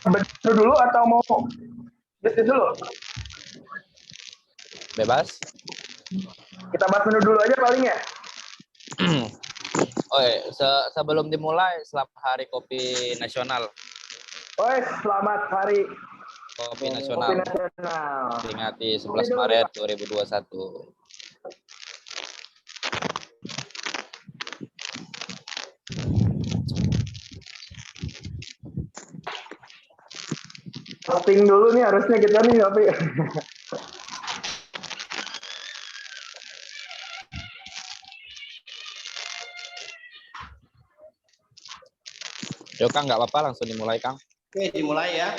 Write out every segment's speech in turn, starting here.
Betul dulu atau mau bisnis dulu? Bebas. Kita bahas menu dulu aja paling ya. Sebelum dimulai, selamat Hari Kopi Nasional. Selamat Hari Kopi Nasional. Peringati 11 Maret 2021. Posting dulu nih harusnya kita nih, tapi Yuk Kang, nggak apa-apa, langsung dimulai Kang. Oke, dimulai ya.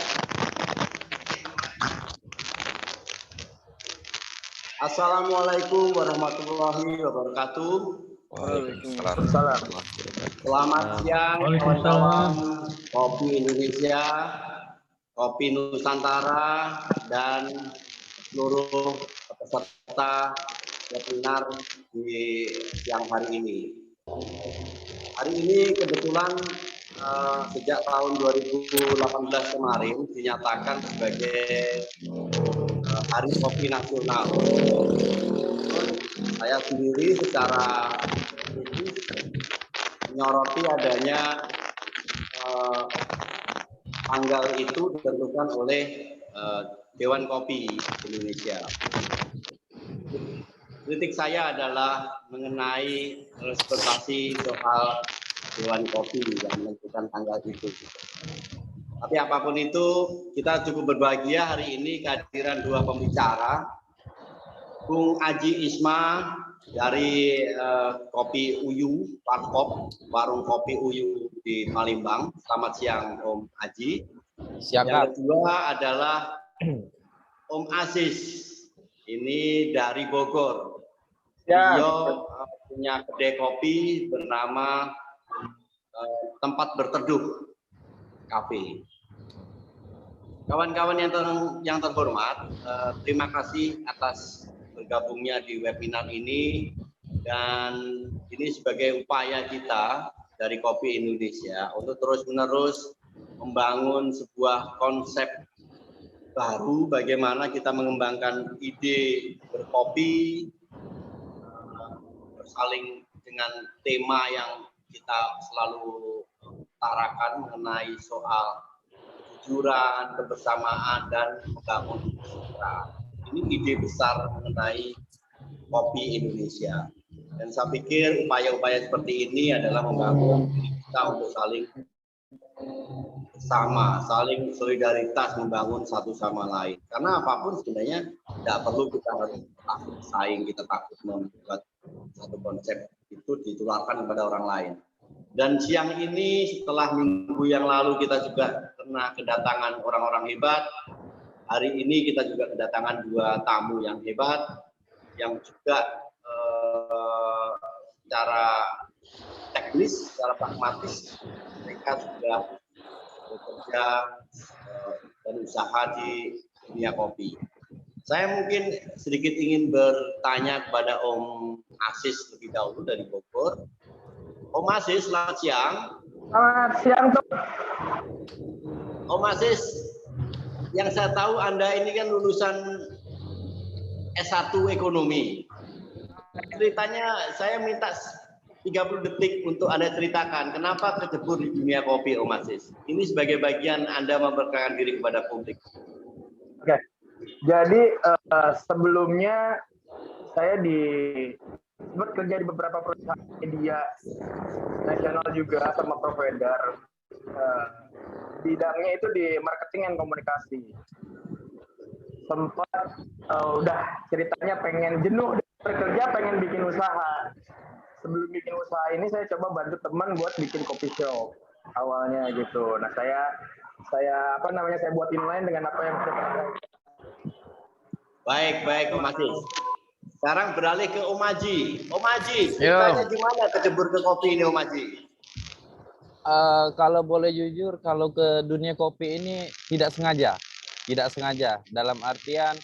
Assalamualaikum warahmatullahi wabarakatuh. Waalaikumsalam. Selamat siang kawan-kawan Kopi Indonesia, Kopi Nusantara, dan seluruh peserta webinar di siang hari ini. Hari ini kebetulan sejak tahun 2018 kemarin dinyatakan sebagai Hari Kopi Nasional. Saya sendiri secara menyoroti adanya tanggal itu ditentukan oleh Dewan Kopi Indonesia. Kritik saya adalah mengenai representasi soal Dewan Kopi yang menentukan tanggal itu. Tapi apapun itu, kita cukup berbahagia hari ini kehadiran dua pembicara, Bung Aji Isma dari Kopi Uyu, Warung Kopi Uyu di Palembang. Selamat siang Om Aji. Siang. Yang kedua adalah Om Aziz, ini dari Bogor. Beliau punya kedai kopi bernama Tempat Berteduh Cafe. Kawan-kawan yang terhormat, terima kasih atas bergabungnya di webinar ini, dan ini sebagai upaya kita dari Kopi Indonesia untuk terus-menerus membangun sebuah konsep baru bagaimana kita mengembangkan ide berkopi, bersaling dengan tema yang kita selalu utarakan mengenai soal kejujuran, kebersamaan, dan membangun kesejahteraan. Ini ide besar mengenai kopi Indonesia. Dan saya pikir upaya-upaya seperti ini adalah membangun kita untuk saling bersama, saling solidaritas, membangun satu sama lain. Karena apapun sebenarnya tidak perlu kita harus takut bersaing, kita takut membuat satu konsep itu ditularkan kepada orang lain. Dan siang ini setelah minggu yang lalu kita juga pernah kedatangan orang-orang hebat. Hari ini kita juga kedatangan dua tamu yang hebat yang juga secara teknis, secara pragmatis mereka sudah bekerja dan usaha di dunia kopi. Saya mungkin sedikit ingin bertanya kepada Om Aziz lebih dahulu dari Bogor. Om Aziz, selamat siang. Selamat siang, Tom. Om Aziz, yang saya tahu Anda ini kan lulusan S1 Ekonomi. Ceritanya saya minta 30 detik untuk Anda ceritakan kenapa kecebur di dunia kopi, Om Aziz. Ini sebagai bagian Anda memperkenalkan diri kepada publik. Oke, jadi sebelumnya saya sempat kerja di beberapa perusahaan media nasional juga sama provider. Bidangnya itu di marketing dan komunikasi. Sempat udah ceritanya pengen jenuh bekerja, pengen bikin usaha. Sebelum bikin usaha ini saya coba bantu teman buat bikin coffee shop awalnya gitu. Nah saya buat inline dengan apa yang saya pakai. Baik Om Aziz. Sekarang beralih ke Om Aji. Om Aji, ceritanya gimana kecebur ke kopi ini Om Aji? Kalau boleh jujur, kalau ke dunia kopi ini tidak sengaja. Dalam artian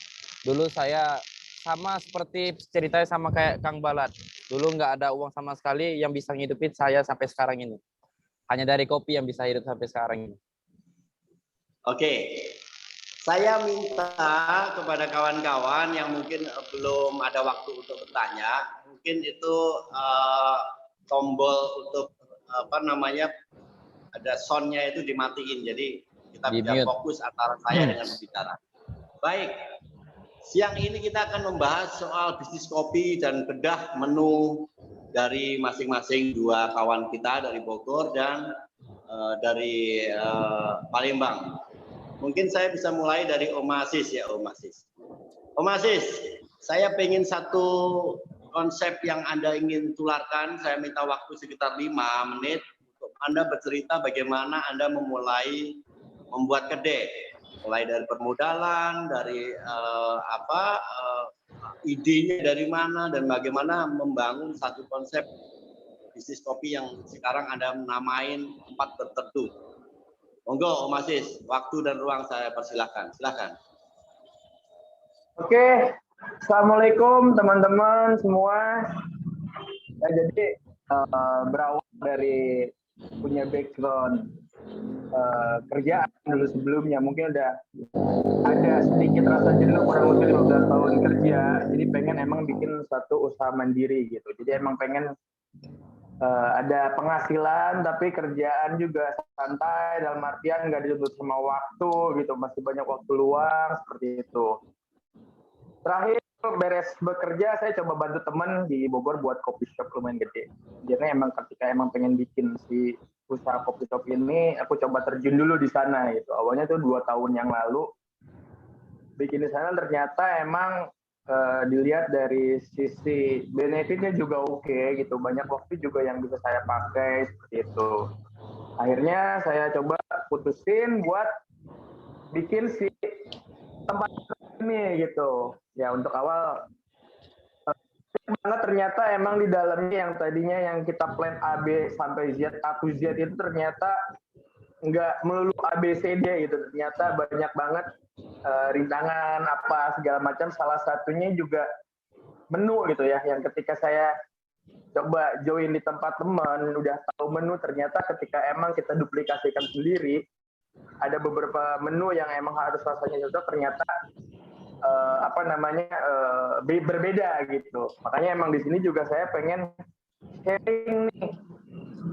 dulu saya sama seperti ceritanya sama kayak Kang Balat. Dulu nggak ada uang sama sekali yang bisa ngidupin saya sampai sekarang ini. Hanya dari kopi yang bisa hidup sampai sekarang ini. Oke, saya minta kepada kawan-kawan yang mungkin belum ada waktu untuk bertanya, mungkin itu tombol untuk apa namanya ada soundnya itu dimatiin, jadi kita Di bisa mute. fokus antara saya dengan berbicara. Baik, siang ini kita akan membahas soal bisnis kopi dan bedah menu dari masing-masing dua kawan kita dari Bogor dan dari Palembang. Mungkin saya bisa mulai dari Om Aziz ya, Om Aziz. Om Aziz, saya pengen satu konsep yang Anda ingin tularkan. Saya minta waktu sekitar 5 menit untuk Anda bercerita bagaimana Anda memulai membuat kedai. Mulai dari permodalan, dari idenya dari mana, dan bagaimana membangun satu konsep bisnis kopi yang sekarang Anda namain tempat berteduh. Monggo Om Aziz, waktu dan ruang saya persilahkan. Silakan. Oke, assalamualaikum teman-teman semua. Ya, jadi berawal dari punya background kerjaan dulu sebelumnya, mungkin udah ada sedikit rasa jenuh kurang lebih 15 tahun kerja, jadi pengen emang bikin satu usaha mandiri gitu. Jadi emang pengen ada penghasilan tapi kerjaan juga santai, dalam artian nggak dituntut sama waktu gitu, masih banyak waktu luang seperti itu. Terakhir beres bekerja saya coba bantu teman di Bogor buat kopi shop lumayan gede. Jadi emang ketika emang pengen bikin si usaha kopi shop ini, aku coba terjun dulu di sana gitu. Awalnya tuh 2 tahun yang lalu bikin di sana, ternyata emang dilihat dari sisi benefitnya juga oke gitu, banyak waktu juga yang bisa saya pakai seperti itu. Akhirnya saya coba putusin buat bikin si tempat ini gitu ya. Untuk awal banget ternyata emang di dalamnya yang tadinya yang kita plan A B sampai Z, A to Z itu ternyata nggak melulu A B C D gitu, ternyata banyak banget rintangan apa segala macam. Salah satunya juga menu gitu ya, yang ketika saya coba join di tempat teman udah tahu menu, ternyata ketika emang kita duplikasikan sendiri ada beberapa menu yang emang harus rasanya cocok, ternyata berbeda gitu. Makanya emang di sini juga saya pengen sharing nih,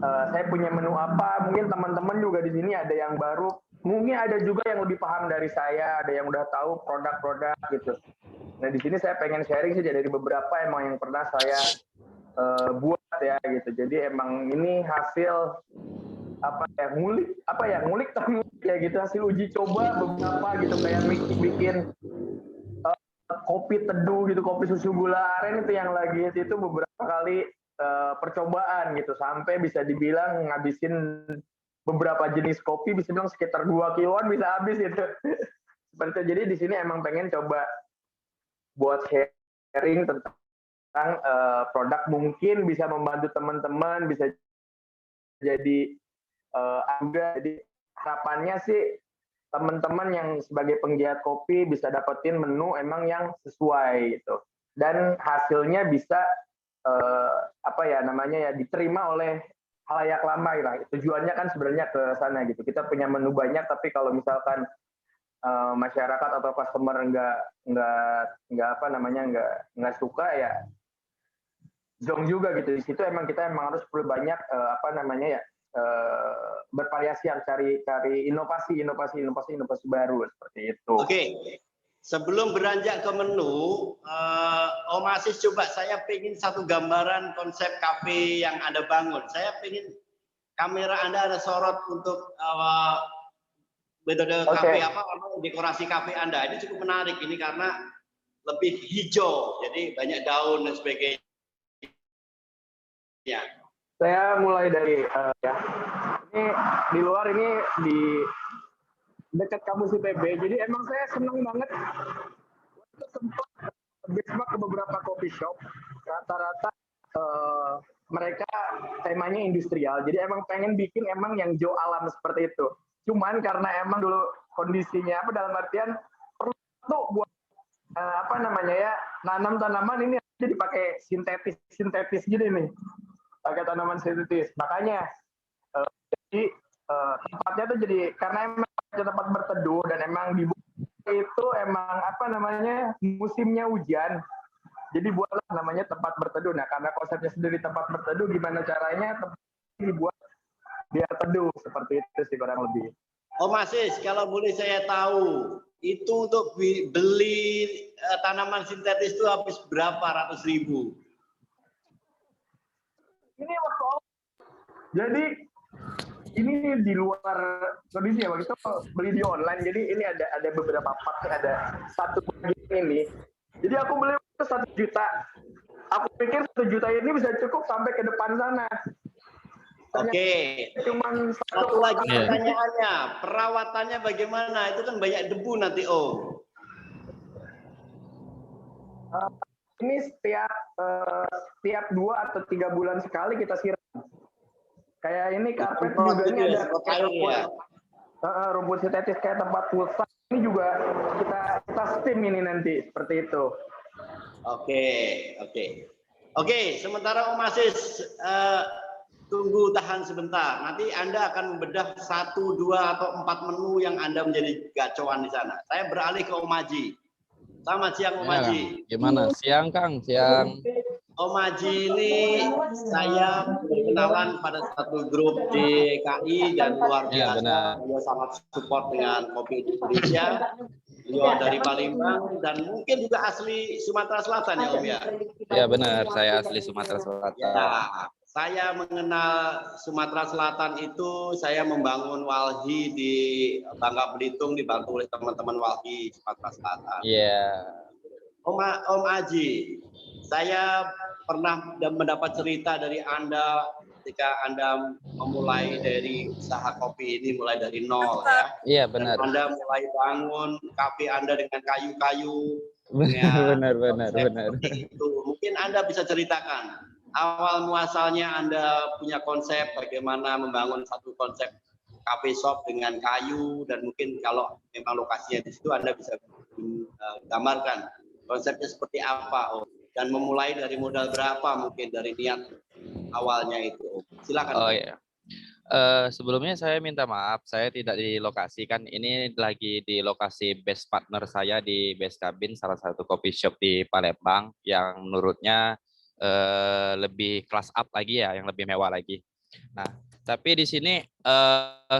saya punya menu apa, mungkin teman-teman juga di sini ada yang baru, mungkin ada juga yang lebih paham dari saya, ada yang udah tahu produk-produk gitu. Nah di sini saya pengen sharing sih dari beberapa emang yang pernah saya buat ya gitu. Jadi emang ini hasil ngulik ya gitu, hasil uji coba beberapa gitu, kayak bikin kopi teduh gitu, kopi susu gula aren itu yang lagi itu beberapa kali percobaan gitu, sampai bisa dibilang ngabisin beberapa jenis kopi, bisa bilang sekitar 2 kiloan bisa habis gitu. Seperti itu. Jadi di sini emang pengen coba buat sharing tentang produk, mungkin bisa membantu teman-teman, bisa jadi jadi harapannya sih teman-teman yang sebagai penggiat kopi bisa dapetin menu emang yang sesuai gitu, dan hasilnya bisa diterima oleh halayak ramai lah. Tujuannya kan sebenarnya ke sana gitu. Kita punya menu banyak, tapi kalau misalkan masyarakat atau customer nggak suka ya zong juga gitu. Di situ emang kita harus perlu banyak bervariasi, cari inovasi baru seperti itu. Oke. Sebelum beranjak ke menu, Om Aziz, coba saya pengen satu gambaran konsep kafe yang Anda bangun. Saya pengen kamera Anda ada sorot untuk metode kafe dekorasi kafe Anda. Ini cukup menarik ini karena lebih hijau, jadi banyak daun dan sebagainya. Saya mulai dari ini di luar, ini di dekat kampus ITB. Jadi emang saya senang banget sempat benchmark ke beberapa coffee shop. Rata-rata mereka temanya industrial. Jadi emang pengen bikin emang yang jauh alam seperti itu. Cuman karena emang dulu kondisinya dalam artian perlu tuh buat nanam tanaman ini jadi pakai sintetis gini nih. Pakai tanaman sintetis. Makanya jadi tempatnya tuh jadi, karena emang tempat berteduh dan emang di itu emang apa namanya musimnya hujan. Jadi buatlah namanya tempat berteduh. Nah, karena konsepnya sendiri tempat berteduh, gimana caranya tempat dibuat biar teduh seperti itu sih kurang lebih. Om Aziz, kalau boleh saya tahu, itu untuk beli tanaman sintetis itu habis berapa ratus ribu? Ini waktu jadi ini di luar kondisi ya, waktu itu beli di online. Jadi ini ada beberapa part, ada satu bagian ini. Jadi aku beli itu 1 juta. Aku pikir 1 juta ini bisa cukup sampai ke depan sana. Oke. Cuman satu lagi pertanyaannya, perawatannya bagaimana? Itu kan banyak debu nanti, Om. Ini setiap 2 atau 3 bulan sekali kita siram. Kayak ini karpet juga ini ada rumput sintetis kayak tempat futsal. Ini juga kita steam ini nanti seperti itu. Oke. Sementara Om Aziz tunggu tahan sebentar. Nanti Anda akan membedah 1, 2, atau 4 menu yang Anda menjadi gacoan di sana. Saya beralih ke Om Haji. Selamat siang Om Haji. Gimana? Siang Kang, siang. Om Haji ini saya berkenalan pada satu grup DKI dan luar biasa. Beliau sangat support dengan Kopi Indonesia. Beliau dari Palembang dan mungkin juga asli Sumatera Selatan ya Om ya? Ya benar, saya asli Sumatera Selatan. Ya, saya mengenal Sumatera Selatan itu, saya membangun Walhi di Bangka Belitung dibantu oleh teman-teman Walhi Sumatera Selatan. Iya. Om Haji, saya pernah mendapat cerita dari Anda ketika Anda memulai dari usaha kopi ini mulai dari nol ya. Iya benar. Dan Anda mulai bangun kafe Anda dengan kayu-kayu. Benar. Itu mungkin Anda bisa ceritakan awal muasalnya Anda punya konsep bagaimana membangun satu konsep cafe shop dengan kayu, dan mungkin kalau memang lokasinya di situ Anda bisa gambarkan konsepnya seperti apa Om, dan memulai dari modal berapa mungkin dari niat awalnya itu. Silakan. Oh iya. Sebelumnya saya minta maaf, saya tidak di lokasi, kan ini lagi di lokasi best partner saya di Best Cabin, salah satu coffee shop di Palembang yang menurutnya lebih kelas up lagi ya, yang lebih mewah lagi. Nah, tapi di sini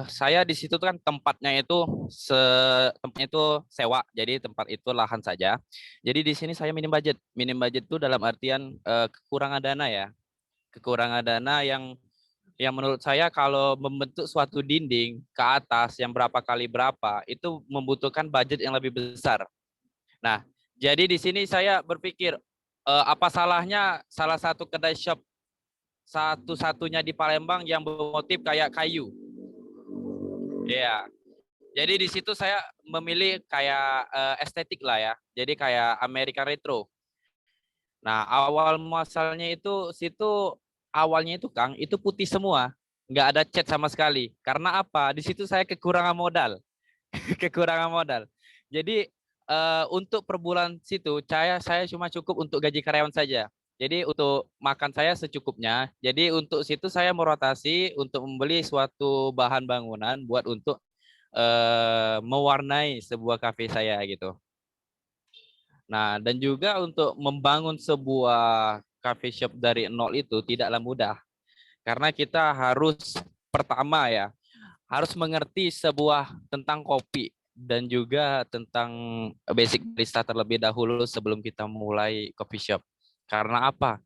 saya di situ kan tempatnya itu sewa, jadi tempat itu lahan saja. Jadi di sini saya minim budget itu dalam artian kekurangan dana ya, kekurangan dana yang menurut saya kalau membentuk suatu dinding ke atas yang berapa kali berapa itu membutuhkan budget yang lebih besar. Nah, jadi di sini saya berpikir apa salahnya salah satu kedai shop satu-satunya di Palembang yang bermotif kayak kayu. Ya. Jadi di situ saya memilih kayak estetik lah ya. Jadi kayak American Retro. Nah, awal muasalnya itu awalnya itu Kang, itu putih semua. Nggak ada cat sama sekali. Karena apa? Di situ saya kekurangan modal. Kekurangan modal. Jadi untuk per bulan situ saya cuma cukup untuk gaji karyawan saja. Jadi untuk makan saya secukupnya. Jadi untuk situ saya merotasi untuk membeli suatu bahan bangunan buat untuk mewarnai sebuah kafe saya gitu. Nah, dan juga untuk membangun sebuah coffee shop dari nol itu tidaklah mudah. Karena kita harus pertama ya, harus mengerti sebuah tentang kopi dan juga tentang basic barista terlebih dahulu sebelum kita mulai coffee shop. Karena apa?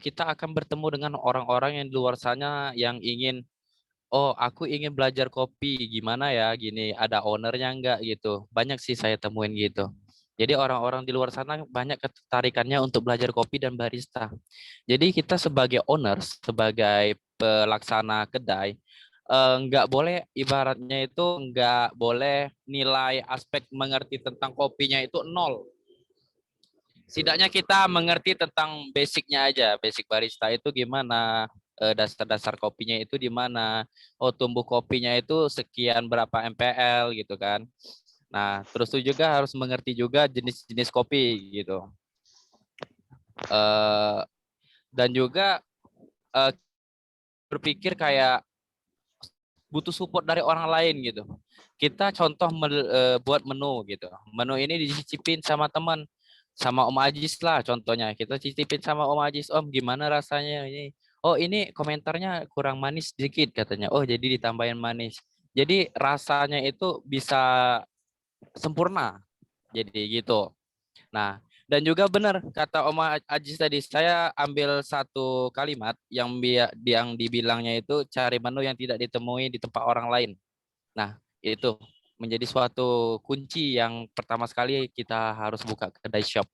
Kita akan bertemu dengan orang-orang yang di luar sana yang ingin, oh aku ingin belajar kopi, gimana ya gini, ada ownernya enggak gitu. Banyak sih saya temuin gitu. Jadi orang-orang di luar sana banyak ketertarikannya untuk belajar kopi dan barista. Jadi kita sebagai owner, sebagai pelaksana kedai, nggak boleh ibaratnya itu nggak boleh nilai aspek mengerti tentang kopinya itu nol. Setidaknya kita mengerti tentang basicnya aja, basic barista itu gimana, dasar-dasar kopinya itu di mana, oh tumbuh kopinya itu sekian berapa mPl gitu kan. Nah, terus itu juga harus mengerti juga jenis-jenis kopi gitu. Dan juga berpikir kayak butuh support dari orang lain gitu. Kita contoh buat menu gitu. Menu ini dicicipin sama teman, sama Om Ajis lah contohnya. Kita cicipin sama Om Ajis, Om gimana rasanya ini? Oh ini komentarnya kurang manis sedikit katanya. Oh jadi ditambahin manis. Jadi rasanya itu bisa sempurna. Jadi gitu. Nah, dan juga benar kata Om Ajis tadi, saya ambil satu kalimat yang dibilangnya itu cari menu yang tidak ditemui di tempat orang lain. Nah, itu menjadi suatu kunci yang pertama sekali kita harus buka kedai shop.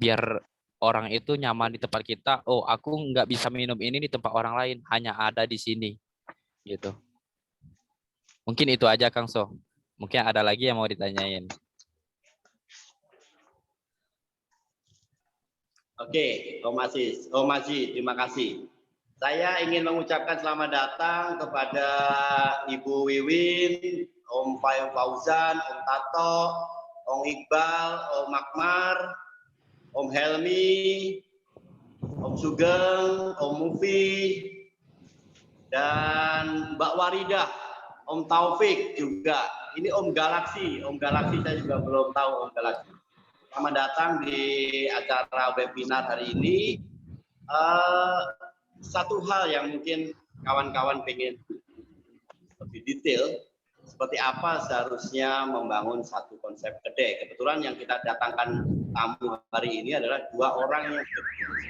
Biar orang itu nyaman di tempat kita. Oh, aku nggak bisa minum ini di tempat orang lain, hanya ada di sini. Gitu. Mungkin itu aja Kang So. Mungkin ada lagi yang mau ditanyain. Oke, Om Aziz, Om Aziz, terima kasih. Saya ingin mengucapkan selamat datang kepada Ibu Wiwin, Om Fauzan, Om Tato, Om Iqbal, Om Akmar, Om Helmi, Om Sugeng, Om Mufi, dan Mbak Waridah, Om Taufik juga. Ini Om Galaksi saya juga belum tahu Om Galaksi. Selamat datang di acara webinar hari ini. Satu hal yang mungkin kawan-kawan pengen lebih detail, seperti apa seharusnya membangun satu konsep kedai. Kebetulan yang kita datangkan tamu hari ini adalah dua orang yang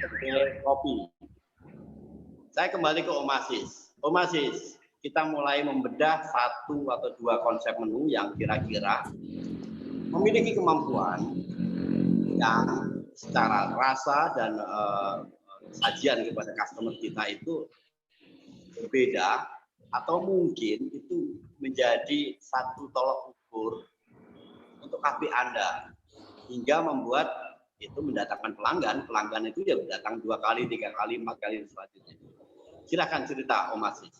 kedai kopi. Saya kembali ke Om Aziz. Om Aziz, kita mulai membedah satu atau dua konsep menu yang kira-kira memiliki kemampuan yang secara rasa dan sajian kepada customer kita itu berbeda, atau mungkin itu menjadi satu tolok ukur untuk kafe Anda hingga membuat itu mendatangkan pelanggan itu ya datang 2 kali, 3 kali, 4 kali selanjutnya. Silakan cerita Om Aziz.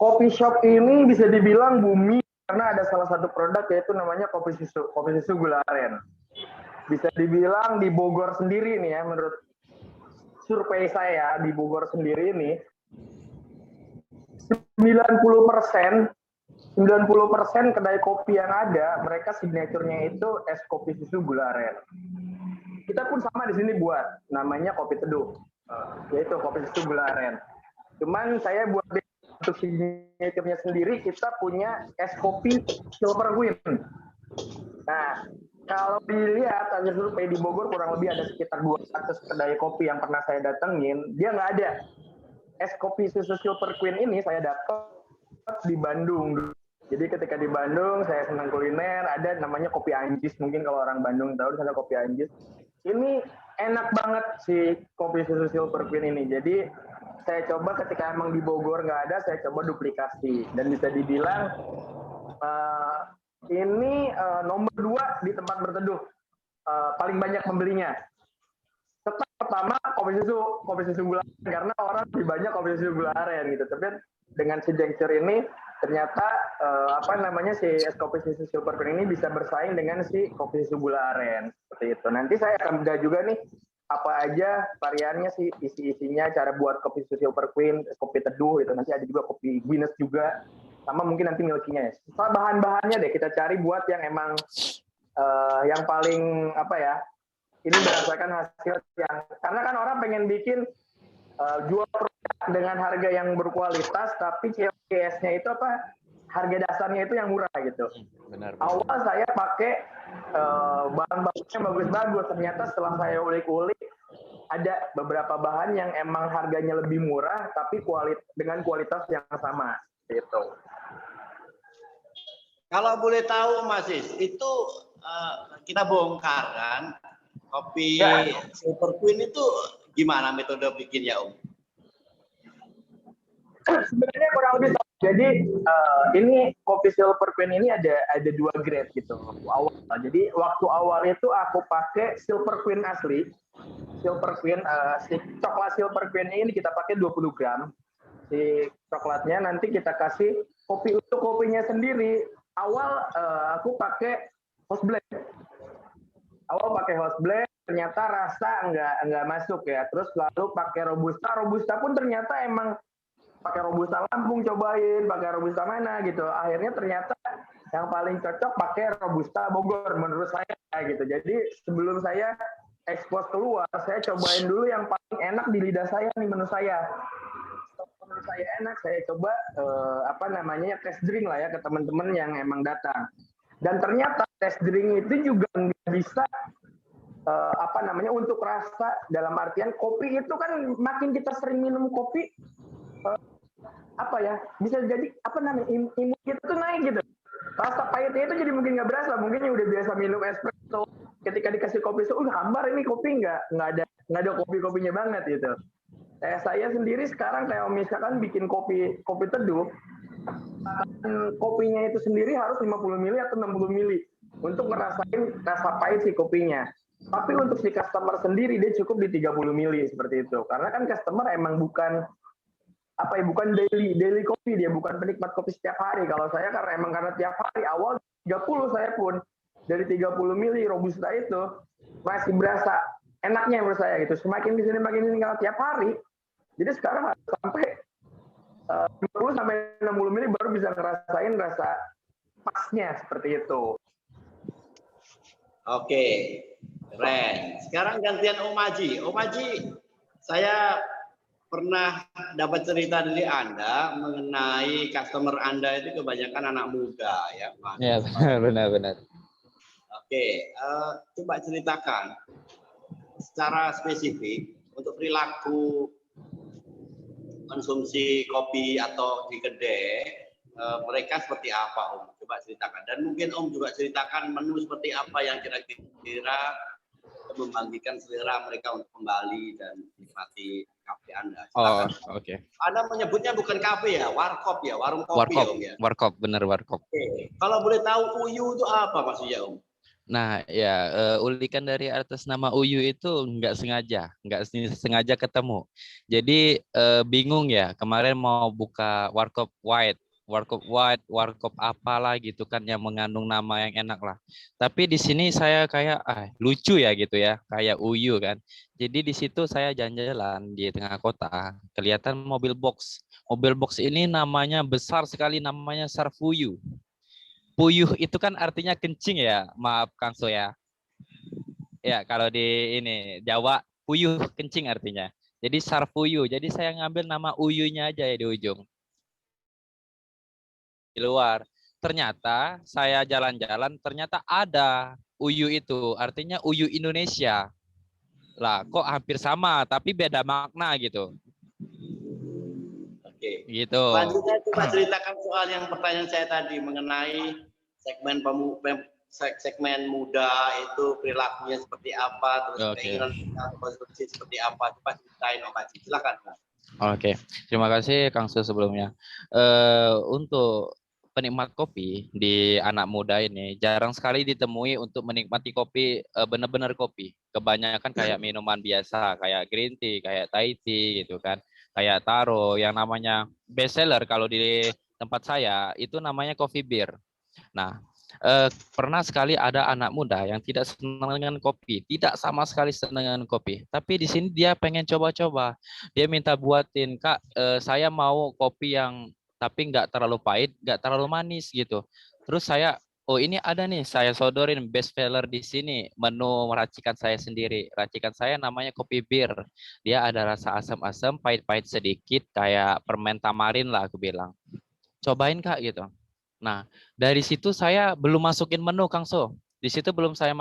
Coffee shop ini bisa dibilang bumi karena ada salah satu produk yaitu namanya kopi susu gula aren. Bisa dibilang di Bogor sendiri nih ya, menurut survei saya di Bogor sendiri ini 90% kedai kopi yang ada mereka signaturenya itu es kopi susu gula aren. Kita pun sama di sini buat namanya kopi teduh, yaitu kopi susu gula aren. Cuman saya buat untuk signaturenya sendiri kita punya es kopi Silver Queen. Nah, kalau dilihat hasil survei di Bogor kurang lebih ada sekitar 200 kedai kopi yang pernah saya datengin, dia nggak ada. Es kopi susu Silver Queen ini saya dapat di Bandung. Jadi ketika di Bandung saya senang kuliner, ada namanya kopi Anjis, mungkin kalau orang Bandung tahu di sana kopi Anjis. Ini enak banget si kopi susu Silver Queen ini. Jadi saya coba ketika emang di Bogor nggak ada, saya coba duplikasi dan bisa dibilang ini nomor 2 di tempat berteduh paling banyak pembelinya. Tetap pertama kopi susu gula aren karena orang lebih banyak kopi susu gula aren gitu. Tapi dengan si Jengcer ini ternyata si es kopi susu Silver Queen ini bisa bersaing dengan si kopi susu gula aren seperti itu. Nanti saya akan bedah juga nih apa aja variannya sih, isi-isinya, cara buat kopi susu Silver Queen, kopi teduh itu. Nanti ada juga kopi Guinness juga, sama mungkin nanti milkinya ya. Soal bahan-bahannya deh kita cari buat yang emang yang paling ini berdasarkan hasil yang, karena kan orang pengen bikin jual produk dengan harga yang berkualitas, tapi CS-nya itu harga dasarnya itu yang murah gitu. Benar. Awal saya pakai bahan-bahannya bagus-bagus, ternyata setelah saya ulik-ulik ada beberapa bahan yang emang harganya lebih murah tapi dengan kualitas yang sama gitu. Kalau boleh tahu Mas Aziz, itu kita bongkar kan kopi Silver Queen itu gimana metode bikinnya Om? Sebenarnya kurang lebih sama. Jadi ini kopi Silver Queen ini ada 2 grade gitu. Jadi waktu awal itu aku pakai Silver Queen asli. Silver Queen si coklat Silver Queen ini kita pakai 20 gram. Si coklatnya nanti kita kasih kopi, untuk kopinya sendiri. Awal aku pakai house blend. ternyata rasa nggak masuk ya. Terus lalu pakai robusta pun ternyata emang pakai robusta Lampung cobain, pakai robusta mana gitu. Akhirnya ternyata yang paling cocok pakai robusta Bogor menurut saya gitu. Jadi sebelum saya ekspos keluar, saya cobain dulu yang paling enak di lidah saya nih menurut saya. Menurut saya enak, saya coba test drink lah ya ke teman-teman yang emang datang. Dan ternyata test drink itu juga nggak bisa untuk rasa, dalam artian kopi itu kan makin kita sering minum kopi bisa jadi imun kita tuh naik gitu. Rasa pahitnya itu jadi mungkin nggak berasa, mungkin yang udah biasa minum espresso ketika dikasih kopi itu hambar, ini kopi nggak ada kopinya banget gitu. Saya sendiri sekarang kayak misalkan bikin kopi teduh, kopinya itu sendiri harus 50 mili atau 60 mili untuk ngerasain rasa pahit si kopinya. Tapi untuk si customer sendiri dia cukup di 30 mili seperti itu. Karena kan customer emang bukan daily kopi, dia bukan penikmat kopi setiap hari. Kalau saya karena tiap hari, awal 30 saya pun dari 30 mili robusta itu masih berasa enaknya menurut saya gitu. Semakin di sini kalau tiap hari. Jadi sekarang harus sampai 50 sampai 60 mili baru bisa ngerasain rasa pasnya seperti itu. Oke, keren. Sekarang gantian Om Aji. Om Aji, saya pernah dapat cerita dari Anda mengenai customer Anda itu kebanyakan anak muda ya, Pak. Ya, benar. Oke, coba ceritakan secara spesifik untuk perilaku konsumsi kopi atau di kedai mereka seperti apa, Om? Coba ceritakan. Dan mungkin Om juga ceritakan menu seperti apa yang kira-kira membangkitkan selera mereka untuk kembali dan menikmati kafe Anda. Silakan. Oke. Anda menyebutnya bukan kafe ya, warkop ya, warung kopi Warkop, ya, Om ya. warkop, bener warkop. Oke. Kalau boleh tahu uyu itu apa maksudnya, Om? Nah, ya ulikan dari atas nama Uyu itu nggak sengaja ketemu. Jadi bingung ya, kemarin mau buka warkop white, warkop apalah gitu kan yang mengandung nama yang enak lah. Tapi di sini saya kayak lucu ya gitu ya, kayak Uyu kan. Jadi di situ saya jalan-jalan di tengah kota, kelihatan mobil box. Mobil box ini namanya besar sekali, namanya Sarfuyu. Puyuh itu kan artinya kencing ya, maaf Kang So ya. Ya, kalau di ini Jawa puyuh kencing artinya. Jadi Sarfuyu. Jadi saya ngambil nama Uyunya aja ya di ujung. Di luar. Ternyata saya jalan-jalan, ternyata ada Uyu itu, artinya Uyu Indonesia. Lah, kok hampir sama tapi beda makna gitu. Oke. Gitu. Selanjutnya coba ceritakan soal yang pertanyaan saya tadi mengenai segmen muda itu perilakunya seperti apa, terus keinginan konsumsi seperti apa. Coba ceritain Om Haji. Silakan. Oke. Terima kasih Kang Su sebelumnya. Untuk penikmat kopi di anak muda ini jarang sekali ditemui untuk menikmati kopi, benar-benar kopi. Kebanyakan kayak minuman biasa, kayak green tea, kayak Thai tea gitu kan, kayak taro, yang namanya best seller kalau di tempat saya itu namanya coffee beer. Nah, pernah sekali ada anak muda yang tidak senang dengan kopi, tidak sama sekali senang dengan kopi. Tapi di sini dia pengen coba-coba. Dia minta buatin, Kak, saya mau kopi yang tapi nggak terlalu pahit, nggak terlalu manis gitu. Terus saya, oh ini ada nih, saya sodorin best seller di sini, menu racikan saya sendiri. Racikan saya namanya kopi beer. Dia ada rasa asam-asam, pahit-pahit sedikit, kayak permen tamarin lah aku bilang. Cobain Kak gitu. Nah, dari situ saya belum masukin menu, Kang So. Di situ belum saya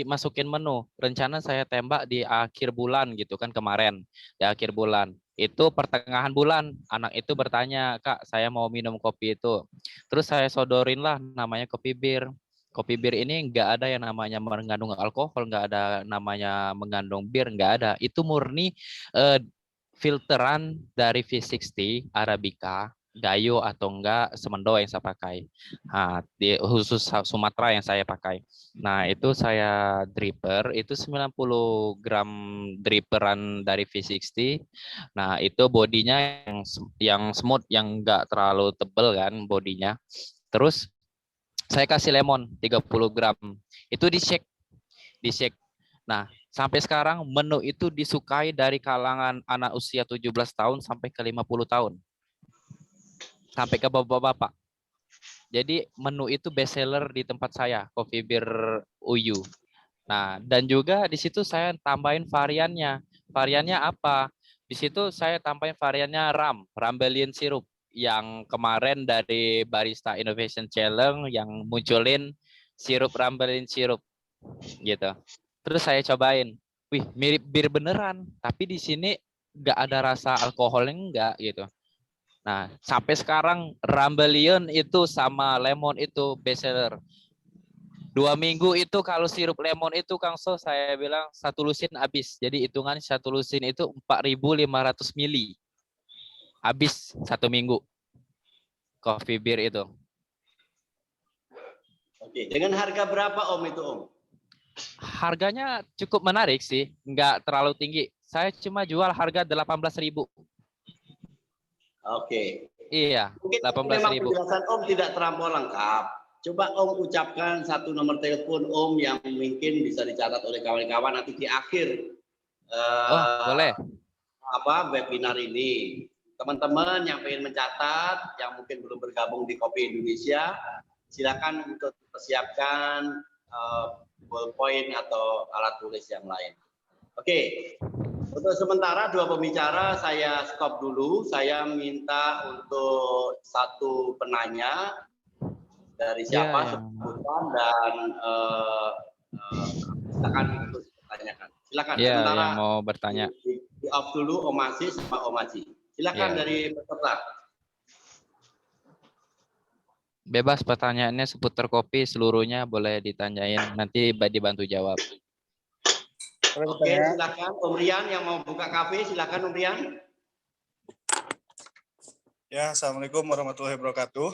masukin menu. Rencana saya tembak di akhir bulan gitu kan kemarin. Di akhir bulan. Itu pertengahan bulan, anak itu bertanya, Kak, saya mau minum kopi itu. Terus saya sodorin lah namanya kopi bir. Kopi bir ini nggak ada yang namanya mengandung alkohol, nggak ada namanya mengandung bir, nggak ada. Itu murni filteran dari V60 Arabica, Gayo atau enggak Semendo yang saya pakai. Nah, di khusus Sumatera yang saya pakai. Nah, itu saya dripper, itu 90 gram dripperan dari V60. Nah, itu bodinya yang smooth, yang enggak terlalu tebel kan bodinya. Terus saya kasih lemon 30 gram. Itu di shake. Nah, Sampai sekarang menu itu disukai dari kalangan anak usia 17 tahun sampai ke 50 tahun. Sampai ke bapak-bapak. Jadi menu itu best seller di tempat saya, Coffee Beer Uyu. Nah, dan juga di situ saya tambahin variannya. Variannya apa? Di situ saya tambahin variannya Rambellion Syrup yang kemarin dari Barista Innovation Challenge yang munculin sirup Rambellion Syrup gitu. Terus saya cobain. Wih, mirip bir beneran, tapi di sini nggak ada rasa alkoholnya enggak gitu. Nah, sampai sekarang Rambellion itu sama lemon itu best seller. 2 minggu itu kalau sirup lemon itu Kang So saya bilang 1 lusin habis. Jadi hitungan 1 lusin itu 4.500 mili. Habis 1 minggu coffee beer itu. Oke, dengan harga berapa Om itu Om? Harganya cukup menarik sih, nggak terlalu tinggi. Saya cuma jual harga 18.000. Oke. Iya, Mungkin memang 18.000. penjelasan Om tidak terlampau lengkap. Coba Om ucapkan satu nomor telepon Om yang mungkin bisa dicatat oleh kawan-kawan nanti di akhir Boleh. webinar ini. Teman-teman yang ingin mencatat, yang mungkin belum bergabung di Kopi Indonesia, silakan untuk persiapkan ballpoint atau alat tulis yang lain. Oke. Untuk sementara 2 pembicara saya stop dulu. Saya minta untuk satu penanya dari siapa sebutan dan silakan untuk ditanyakan. Silakan. Iya, Sementara yang mau bertanya. Di off dulu Om Aziz sama Om Aji. Silakan dari peserta. Bebas pertanyaannya seputar kopi seluruhnya boleh ditanyain. Nanti dibantu jawab. Oke, silakan Om Rian yang mau buka kafe, silakan Om Rian. Ya, Assalamualaikum warahmatullahi wabarakatuh.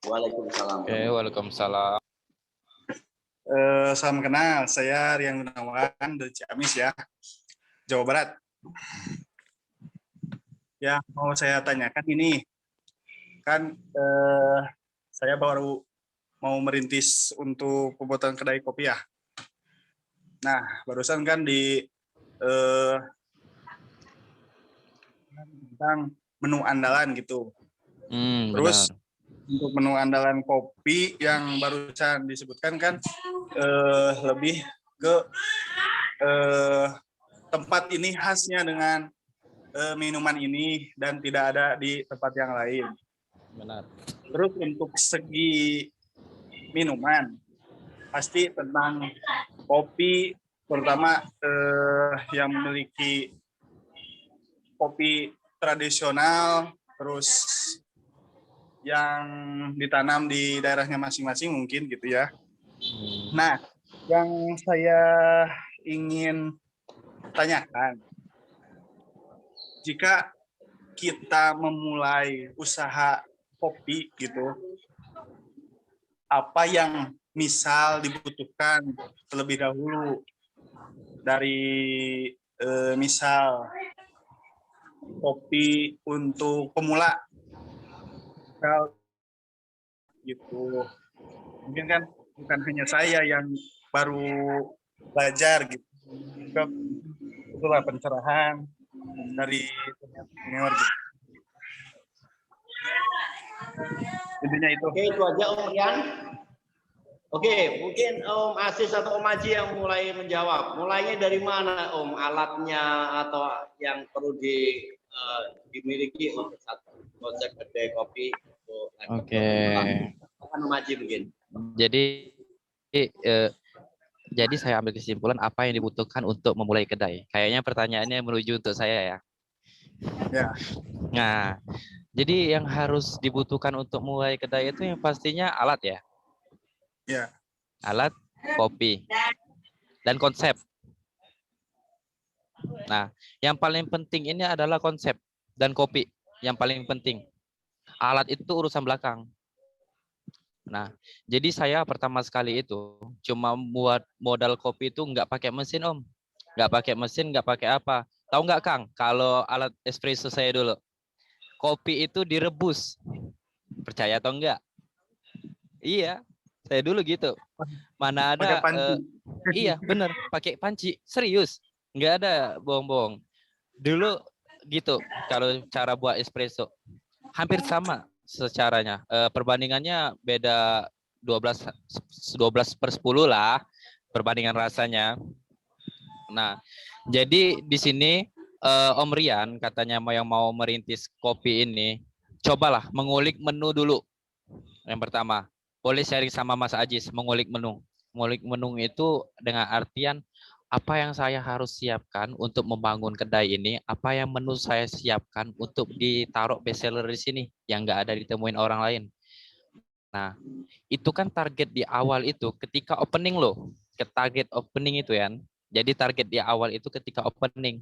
Waalaikumsalam. Oke, waalaikumsalam. Salam kenal, saya Rian Gunawan dari Ciamis ya, Jawa Barat. Ya, mau saya tanyakan ini, kan saya baru mau merintis untuk pembuatan kedai kopi ya. Nah, barusan kan di tentang menu andalan gitu. Terus untuk menu andalan kopi yang barusan disebutkan kan lebih ke tempat ini khasnya dengan minuman ini dan tidak ada di tempat yang lain. Benar. Terus untuk segi minuman, pasti tentang kopi, terutama yang memiliki kopi tradisional, terus yang ditanam di daerahnya masing-masing mungkin gitu ya. Nah, yang saya ingin tanyakan, jika kita memulai usaha kopi gitu, apa yang misal dibutuhkan terlebih dahulu dari misal kopi untuk pemula gitu. Mungkin kan bukan hanya saya yang baru belajar gitu. Itulah pencerahan dari senior gitu. Intinya itu. Oke, itu aja Om Rian. Oke, mungkin Om Aziz atau Om Aji yang mulai menjawab. Mulainya dari mana Om? Alatnya atau yang perlu dimiliki untuk satu konsep kedai kopi? Oke. Om Aji mungkin. Jadi saya ambil kesimpulan apa yang dibutuhkan untuk memulai kedai. Kayaknya pertanyaannya menuju untuk saya ya. Ya. Nah, jadi yang harus dibutuhkan untuk mulai kedai itu yang pastinya alat ya. Ya. Alat, kopi, dan konsep. Nah, yang paling penting ini adalah konsep dan kopi. Yang paling penting. Alat itu urusan belakang. Nah, jadi saya pertama sekali itu cuma buat modal kopi itu nggak pakai mesin Om. Nggak pakai mesin, nggak pakai apa. Tahu nggak Kang, kalau alat espresso saya dulu. Kopi itu direbus. Percaya atau enggak? Iya, saya dulu gitu. Mana ada Iya, bener, pakai panci, serius, nggak ada bohong-bohong. Dulu gitu, kalau cara buat espresso hampir sama secaranya. Perbandingannya beda 12/10 lah perbandingan rasanya. Nah, jadi di sini Om Rian katanya yang mau merintis kopi ini, cobalah mengulik menu dulu. Yang pertama, boleh sharing sama Mas Ajis mengulik menu. Mengulik menu itu dengan artian apa yang saya harus siapkan untuk membangun kedai ini, apa yang menu saya siapkan untuk ditaruh bestseller di sini yang nggak ada ditemuin orang lain. Nah, itu kan target di awal itu ketika opening loh, ke target opening itu ya. Jadi target di awal itu ketika opening.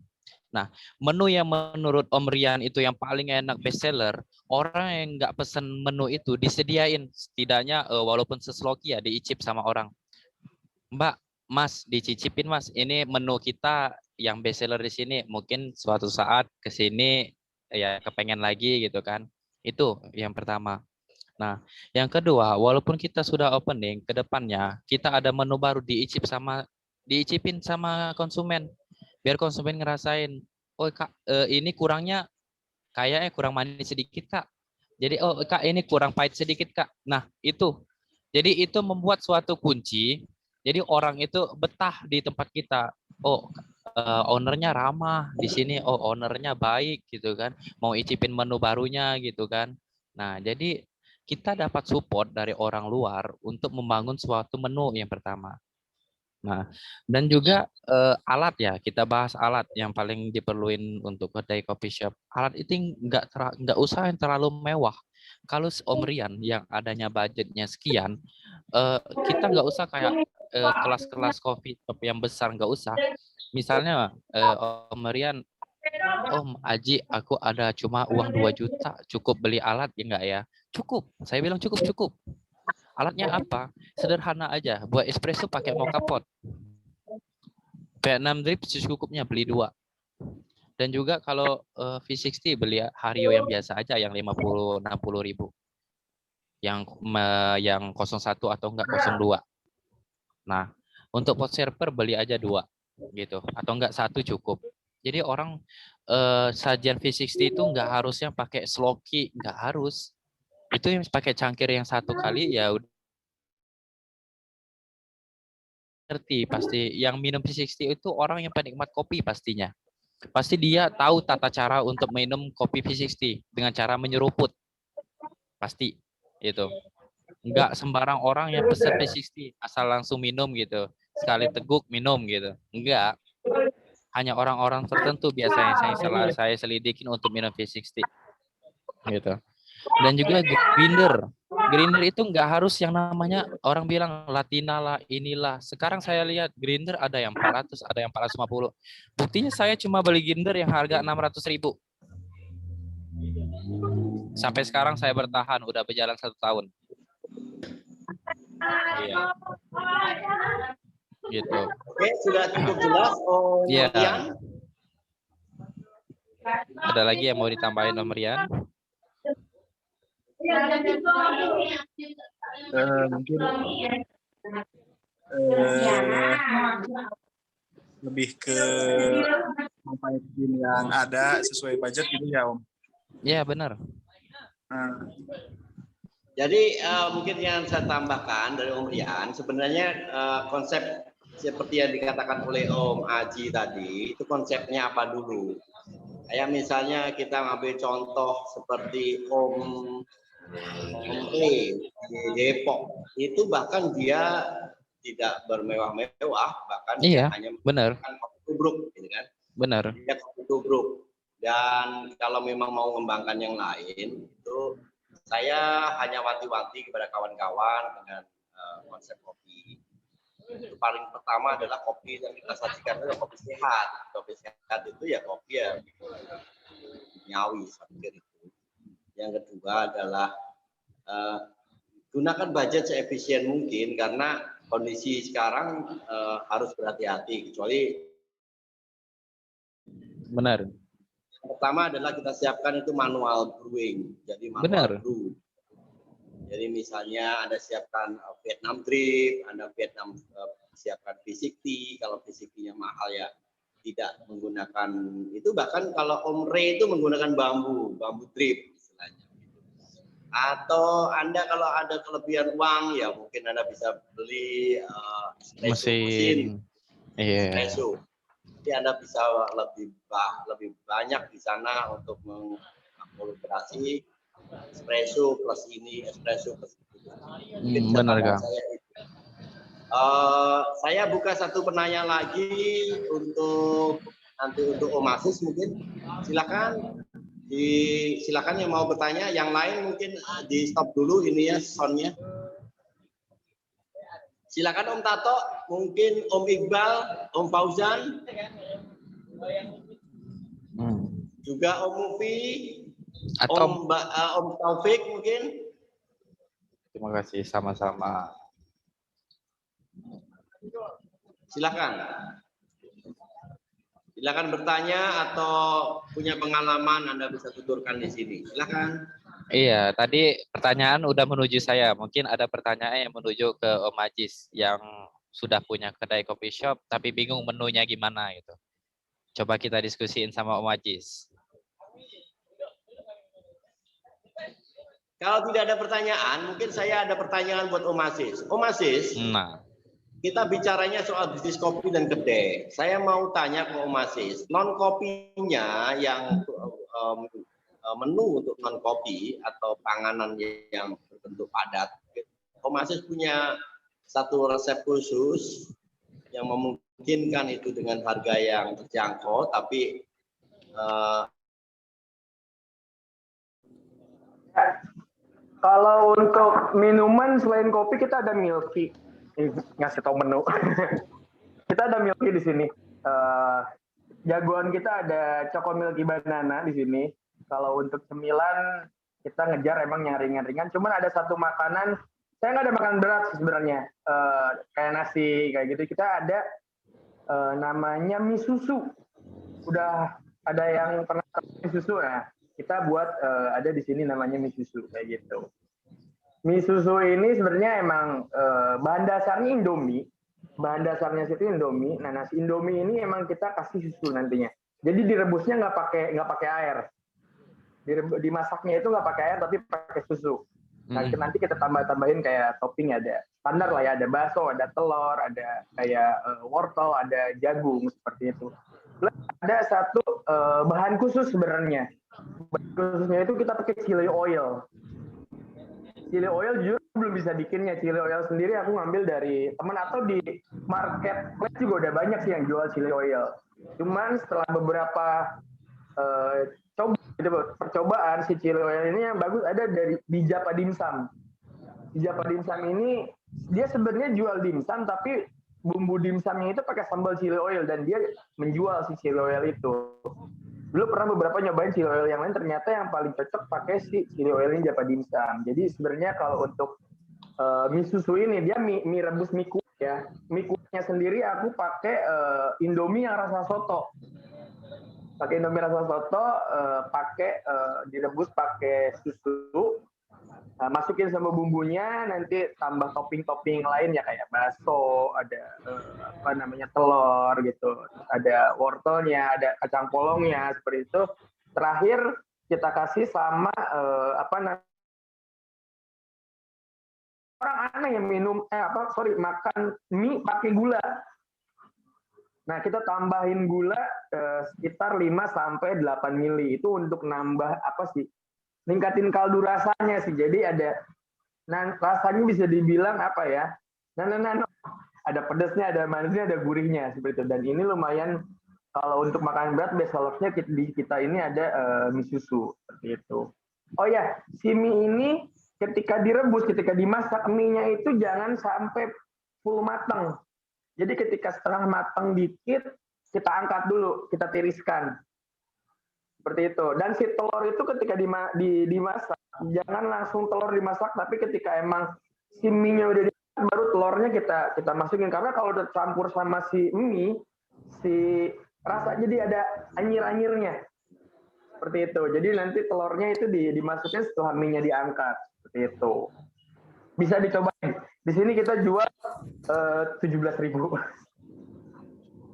Nah, menu yang menurut Om Rian itu yang paling enak bestseller, orang yang nggak pesen menu itu disediain setidaknya walaupun sesloki ya diicip sama orang. Mbak, Mas, dicicipin Mas, ini menu kita yang bestseller di sini, mungkin suatu saat ke sini ya kepengen lagi gitu kan. Itu yang pertama. Nah, yang kedua, walaupun kita sudah opening, ke depannya kita ada menu baru diicipin sama konsumen. Biar konsumen ngerasain, oh Kak, ini kurangnya kayaknya kurang manis sedikit Kak. Jadi oh Kak, ini kurang pahit sedikit Kak. Nah, itu. Jadi itu membuat suatu kunci. Jadi orang itu betah di tempat kita. Oh, ownernya ramah di sini. Oh, ownernya baik gitu kan. Mau icipin menu barunya gitu kan. Nah, jadi kita dapat support dari orang luar untuk membangun suatu menu yang pertama. Nah, dan juga alat ya, kita bahas alat yang paling diperluin untuk kedai coffee shop. Alat itu nggak usah yang terlalu mewah. Kalau Om Rian yang adanya budgetnya sekian, kita nggak usah kayak kelas-kelas coffee shop yang besar, nggak usah. Misalnya Om Rian, Om Aji, aku ada cuma uang 2 juta, cukup beli alat ya enggak ya? Cukup, saya bilang cukup. Alatnya apa? Sederhana aja, buat espresso pakai mocha pot. Vietnam drip secukupnya beli 2. Dan juga kalau V60 beli Hario yang biasa aja yang 50-60 ribu. Yang 01 atau enggak 02. Nah, untuk pot server beli aja 2 gitu atau enggak 1 cukup. Jadi orang sajian V60 itu enggak harusnya pakai sloki, enggak harus. Itu yang pakai cangkir yang 1 kali ya udah ngerti pasti. Yang minum V60 itu orang yang penikmat kopi pastinya. Pasti dia tahu tata cara untuk minum kopi V60 dengan cara menyeruput. Pasti itu. Enggak sembarang orang yang pesen V60 asal langsung minum gitu. Sekali teguk minum gitu. Enggak. Hanya orang-orang tertentu biasanya saya selidikin untuk minum V60 gitu. Dan juga grinder. Grinder itu nggak harus yang namanya orang bilang Latina lah, inilah. Sekarang saya lihat grinder ada yang 400, ada yang 450. Buktinya saya cuma beli grinder yang harga 600 ribu. Sampai sekarang saya bertahan, udah berjalan 1 tahun. Iya. Gitu. Oke, sudah cukup jelas Om Iya. Rian. Ada lagi yang mau ditambahin Om Rian? Mungkin lebih ke manfaatin yang ada sesuai budget gitu ya Om. Iya benar. Jadi mungkin yang saya tambahkan dari Om Rian, sebenarnya konsep seperti yang dikatakan oleh Om Aji tadi, itu konsepnya apa dulu? Kayak misalnya kita ngambil contoh seperti Om E di Depok, itu bahkan dia tidak bermewah-mewah, bahkan iya, dia hanya benar. kopi tubruk, gitu kan? Benar. Dia kopi tubruk. Dan kalau memang mau mengembangkan yang lain, itu saya hanya wanti-wanti kepada kawan-kawan dengan konsep kopi. Itu paling pertama adalah kopi yang kita sajikan adalah kopi sehat. Kopi sehat itu ya kopi ya nyawi, saya pikir itu. Yang kedua adalah gunakan budget seefisien mungkin karena kondisi sekarang harus berhati-hati, kecuali benar. Yang pertama adalah kita siapkan itu manual brewing, jadi manual brew. Jadi misalnya Anda siapkan Vietnam drip, Anda Vietnam siapkan basic tea, kalau basic tea-nya mahal ya tidak menggunakan itu, bahkan kalau Om Ray itu menggunakan bambu drip istilahnya. Atau Anda kalau ada kelebihan uang ya mungkin Anda bisa beli mesin espresso. Jadi Anda bisa lebih banyak di sana untuk mengkolaborasi espresso plus ini, espresso plus itu. Benar Kang. Saya buka satu penanya lagi untuk Om Aziz mungkin. Silakan yang mau bertanya. Yang lain mungkin di stop dulu ini ya soundnya. Silakan Om Tato, mungkin Om Iqbal, Om Fauzan, juga Om Mufi, atau Om Taufik mungkin. Terima kasih, sama-sama. Silakan bertanya atau punya pengalaman Anda bisa tuturkan di sini. Silakan. Iya, tadi pertanyaan udah menuju saya. Mungkin ada pertanyaan yang menuju ke Om Aziz yang sudah punya kedai coffee shop tapi bingung menunya gimana gitu. Coba kita diskusiin sama Om Aziz. Kalau tidak ada pertanyaan, mungkin saya ada pertanyaan buat Om Aziz. Om Aziz, kita bicaranya soal bisnis kopi dan kedai. Saya mau tanya ke Om Aziz, non kopinya yang menu untuk non kopi atau panganan yang berbentuk padat. Om Aziz punya satu resep khusus yang memungkinkan itu dengan harga yang terjangkau, tapi kalau untuk minuman selain kopi kita ada milky. Ngasih tahu menu. Kita ada milky di sini. Jagoan kita ada Choco Milky Banana di sini. Kalau untuk cemilan kita ngejar emang yang ringan-ringan. Cuman ada satu makanan, saya nggak ada makan berat sebenarnya. Kayak nasi kayak gitu. Kita ada namanya mie susu. Udah ada yang pernah mie susu, nah kita buat ada di sini namanya mie susu kayak gitu. Mie susu ini sebenarnya emang bahan dasarnya Indomie. Bahan dasarnya itu Indomie. Nah, nasi Indomie ini emang kita kasih susu nantinya. Jadi direbusnya nggak pakai air. Dimasaknya itu nggak pakai air tapi pakai susu. Nah, nanti kita tambahin kayak topping, ada standar lah ya, ada bakso, ada telur, ada kayak wortel, ada jagung seperti itu. Plus ada satu bahan khusus sebenarnya. Bahan khususnya itu kita pakai chili oil. Chili oil jujur belum bisa bikinnya. Chili oil sendiri aku ngambil dari teman atau di marketplace juga udah banyak sih yang jual chili oil. Cuman setelah beberapa percobaan, si chili oil ini yang bagus ada di Japa Dimsum. Di Japa Dimsum ini dia sebenarnya jual dimsum tapi bumbu dimsumnya itu pakai sambal chili oil dan dia menjual si chili oil itu. Dulu pernah beberapa nyobain chili oil yang lain, ternyata yang paling cocok pakai si chili oil ini Japa Dimsum. Jadi sebenarnya kalau untuk mie susu ini dia mie rebus mie kuah ya. Mie kuahnya sendiri aku pakai Indomie yang rasa soto. Pakai Indomie rasa soto, direbus pakai susu, masukin sama bumbunya, nanti tambah topping-topping lain ya kayak bakso, ada telur gitu, ada wortelnya, ada kacang polongnya seperti itu. Terakhir kita kasih sama orang aneh yang makan mie pakai gula. Nah, kita tambahin gula sekitar 5-8 mili. Itu untuk nambah ningkatin kaldu rasanya sih. Jadi rasanya bisa dibilang ada pedasnya, ada manisnya, ada gurihnya seperti itu. Dan ini lumayan kalau untuk makan berat, best sellernya di kita ini ada mie susu seperti itu. Oh ya, si mie ini ketika direbus, ketika dimasak, mie-nya itu jangan sampai full matang. Jadi ketika setengah matang dikit, kita angkat dulu, kita tiriskan. Seperti itu. Dan si telur itu ketika dimasak, jangan langsung telur dimasak, tapi ketika emang si mie-nya udah dimasak, baru telurnya kita masukin. Karena kalau udah campur sama si mie, si rasa jadi ada anyir-anyirnya. Seperti itu. Jadi nanti telurnya itu dimasukin setelah mie-nya diangkat. Seperti itu. bisa dicobain. Di sini kita jual 17.000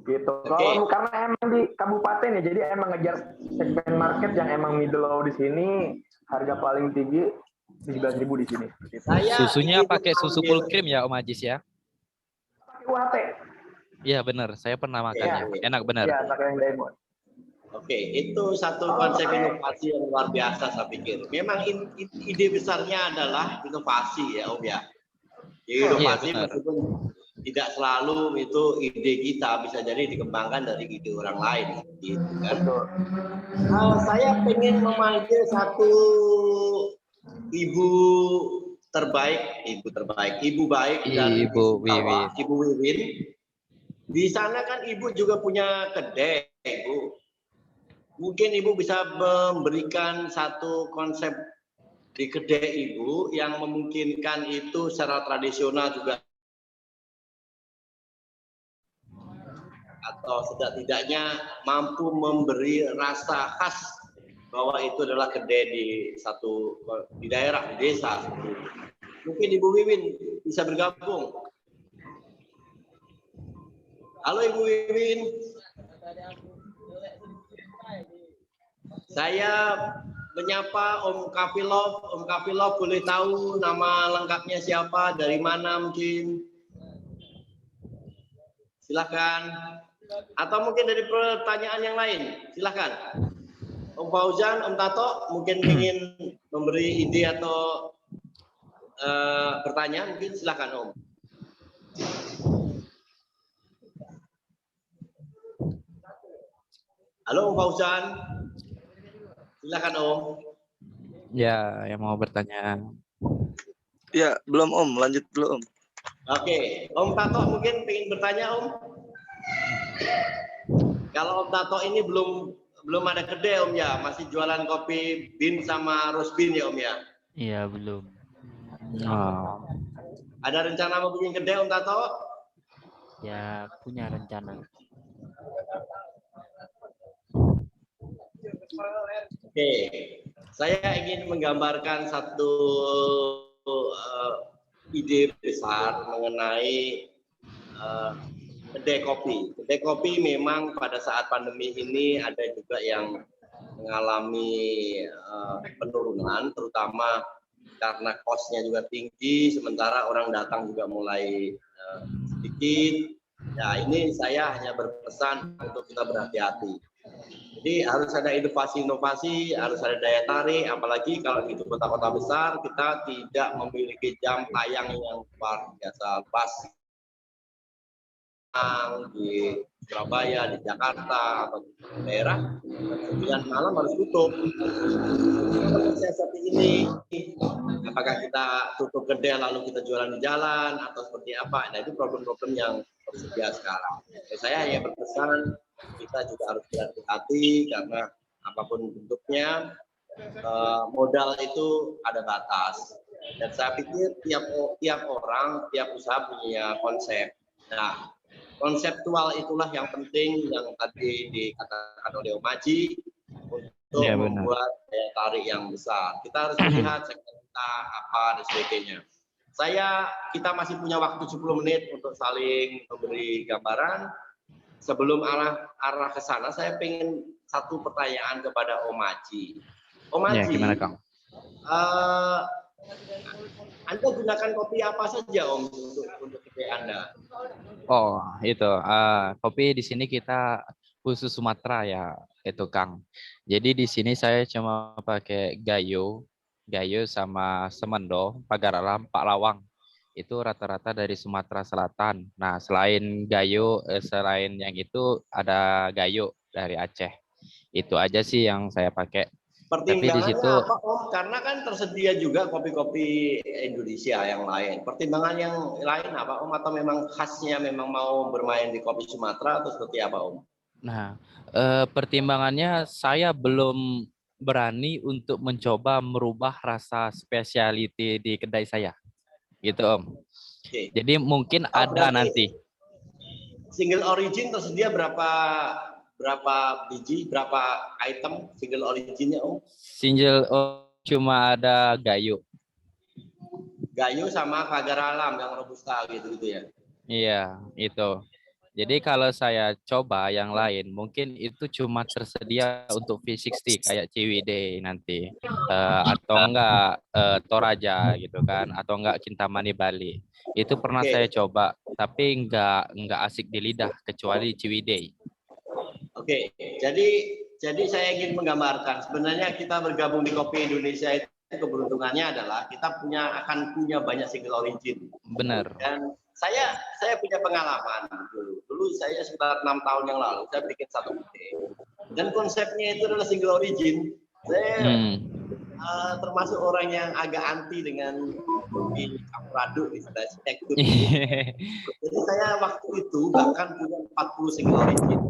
gitu. Kalau karena emang di kabupaten ya, jadi emang ngejar segmen market yang emang middle low di sini, harga paling tinggi 17.000 di sini. Susunya pakai susu full cream ya Om Ajis ya? Pakai UHT. Iya benar, saya pernah makannya. Enak benar. Iya, pakai yang diamond. Oke, itu satu konsep inovasi yang luar biasa saya pikir. Memang ide besarnya adalah inovasi ya Om ya. Inovasi meskipun tidak selalu itu ide kita, bisa jadi dikembangkan dari ide orang lain seperti itu kan. Saya pengen memanggil satu ibu baik dari Ibu Wiwin. Ibu Wiwin. Di sana kan ibu juga punya kedai, Ibu. Mungkin ibu bisa memberikan satu konsep di kedai ibu yang memungkinkan itu secara tradisional juga, atau setidak-tidaknya mampu memberi rasa khas bahwa itu adalah kedai di daerah, di desa. Mungkin Ibu Wiwin bisa bergabung. Halo Ibu Wiwin. Saya menyapa Om Kapilov. Om Kapilov boleh tahu nama lengkapnya siapa, dari mana mungkin? Silakan. Atau mungkin dari pertanyaan yang lain, silakan. Om Fauzan, Om Tato, mungkin ingin memberi ide atau pertanyaan, mungkin silakan Om. Halo Om Fauzan, silakan Om. Ya, yang mau bertanya. Ya, belum Om, lanjut dulu Om. Oke, Om Tato mungkin ingin bertanya Om. Kalau Om Tato ini belum ada kedai Om ya, masih jualan kopi bin sama roast bean ya Om ya? Iya, belum. Oh. Ada rencana mau bikin kedai Om Tato? Ya, punya rencana. Oke, saya ingin menggambarkan satu ide besar mengenai kedai kopi. Kedai kopi memang pada saat pandemi ini ada juga yang mengalami penurunan, terutama karena kosnya juga tinggi, sementara orang datang juga mulai sedikit. Ya, ini saya hanya berpesan untuk kita berhati-hati. Jadi harus ada inovasi-inovasi, harus ada daya tarik, apalagi kalau di kota-kota besar kita tidak memiliki jam tayang yang luar biasa pas di Surabaya, di Jakarta, atau di daerah, 9 malam harus tutup. Saya seperti ini, apakah kita tutup kedai lalu kita jualan di jalan, atau seperti apa? Nah, itu problem-problem yang tersedia sekarang. Saya hanya berpesan, kita juga harus berhati-hati, karena apapun bentuknya, modal itu ada batas. Dan saya pikir tiap orang, tiap usaha punya konsep. Nah, konseptual itulah yang penting yang tadi dikatakan oleh Om Aji untuk membuat daya tarik yang besar. Kita harus melihat segmen kita apa dan sebagainya. Kita masih punya waktu 10 menit untuk saling memberi gambaran. Sebelum arah ke sana, saya ingin satu pertanyaan kepada Om Aji. Om Aji, Ya, gimana Kang? Anda gunakan kopi apa saja Om untuk kedai Anda? Oh, itu kopi di sini kita khusus Sumatera ya, itu Kang. Jadi di sini saya cuma pakai Gayo sama Semendo, Pagar Alam, Pak Lawang. Itu rata-rata dari Sumatera Selatan. Nah, selain selain yang itu ada Gayo dari Aceh. Itu aja sih yang saya pakai. Pertimbangannya apa Om? Karena kan tersedia juga kopi-kopi Indonesia yang lain. Pertimbangan yang lain apa Om? Atau memang khasnya memang mau bermain di kopi Sumatera atau seperti apa Om? Nah, pertimbangannya saya belum berani untuk mencoba merubah rasa spesiality di kedai saya. Gitu Om. Oke. Jadi mungkin ada nanti. Single origin tersedia berapa biji, berapa item single originnya Om? Single cuma ada Gayo. Gayo sama Pagar Alam yang robusta gitu ya. Iya, itu. Jadi kalau saya coba yang lain, mungkin itu cuma tersedia untuk V60 kayak Ciwidey nanti, atau enggak Toraja gitu kan, atau enggak Kintamani Bali. Itu pernah Oke. saya coba, tapi enggak asik di lidah kecuali Ciwidey. Oke, jadi saya ingin menggambarkan sebenarnya kita bergabung di Kopi Indonesia itu keberuntungannya adalah kita akan punya banyak single origin. Benar. Dan saya punya pengalaman dulu. Dulu saya sekitar 6 tahun yang lalu saya bikin satu ide. Dan konsepnya itu adalah single origin. Saya termasuk orang yang agak anti dengan kopi campur aduk istilah tekstur. Jadi saya waktu itu bahkan punya 40 single origin.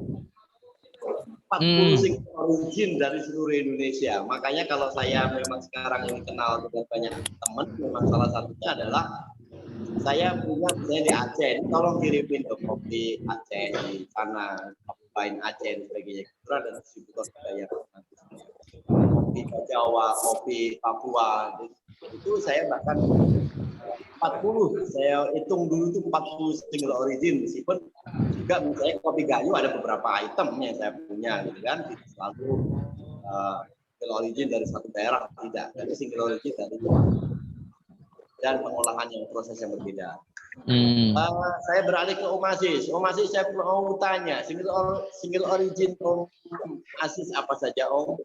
40 single origin dari seluruh Indonesia. Makanya kalau saya memang sekarang ini kenal dengan banyak teman, memang salah satunya adalah saya punya misalnya di Aceh, tolong kirimin ke kopi Aceh di sana, kopi Aceh dan sebagainya. Itu ada distributor yang kopi Jawa, kopi Papua. Itu saya bahkan 40, saya hitung dulu itu 40 single origin, meskipun juga misalnya kopi Gayo ada beberapa item yang saya punya gitu kan, tidak selalu single origin dari satu daerah, tidak, tapi single origin dari dan pengolahan yang proses yang berbeda. Saya beralih ke Om Aziz. Om Aziz, saya mau tanya, single origin Om Aziz apa saja Om?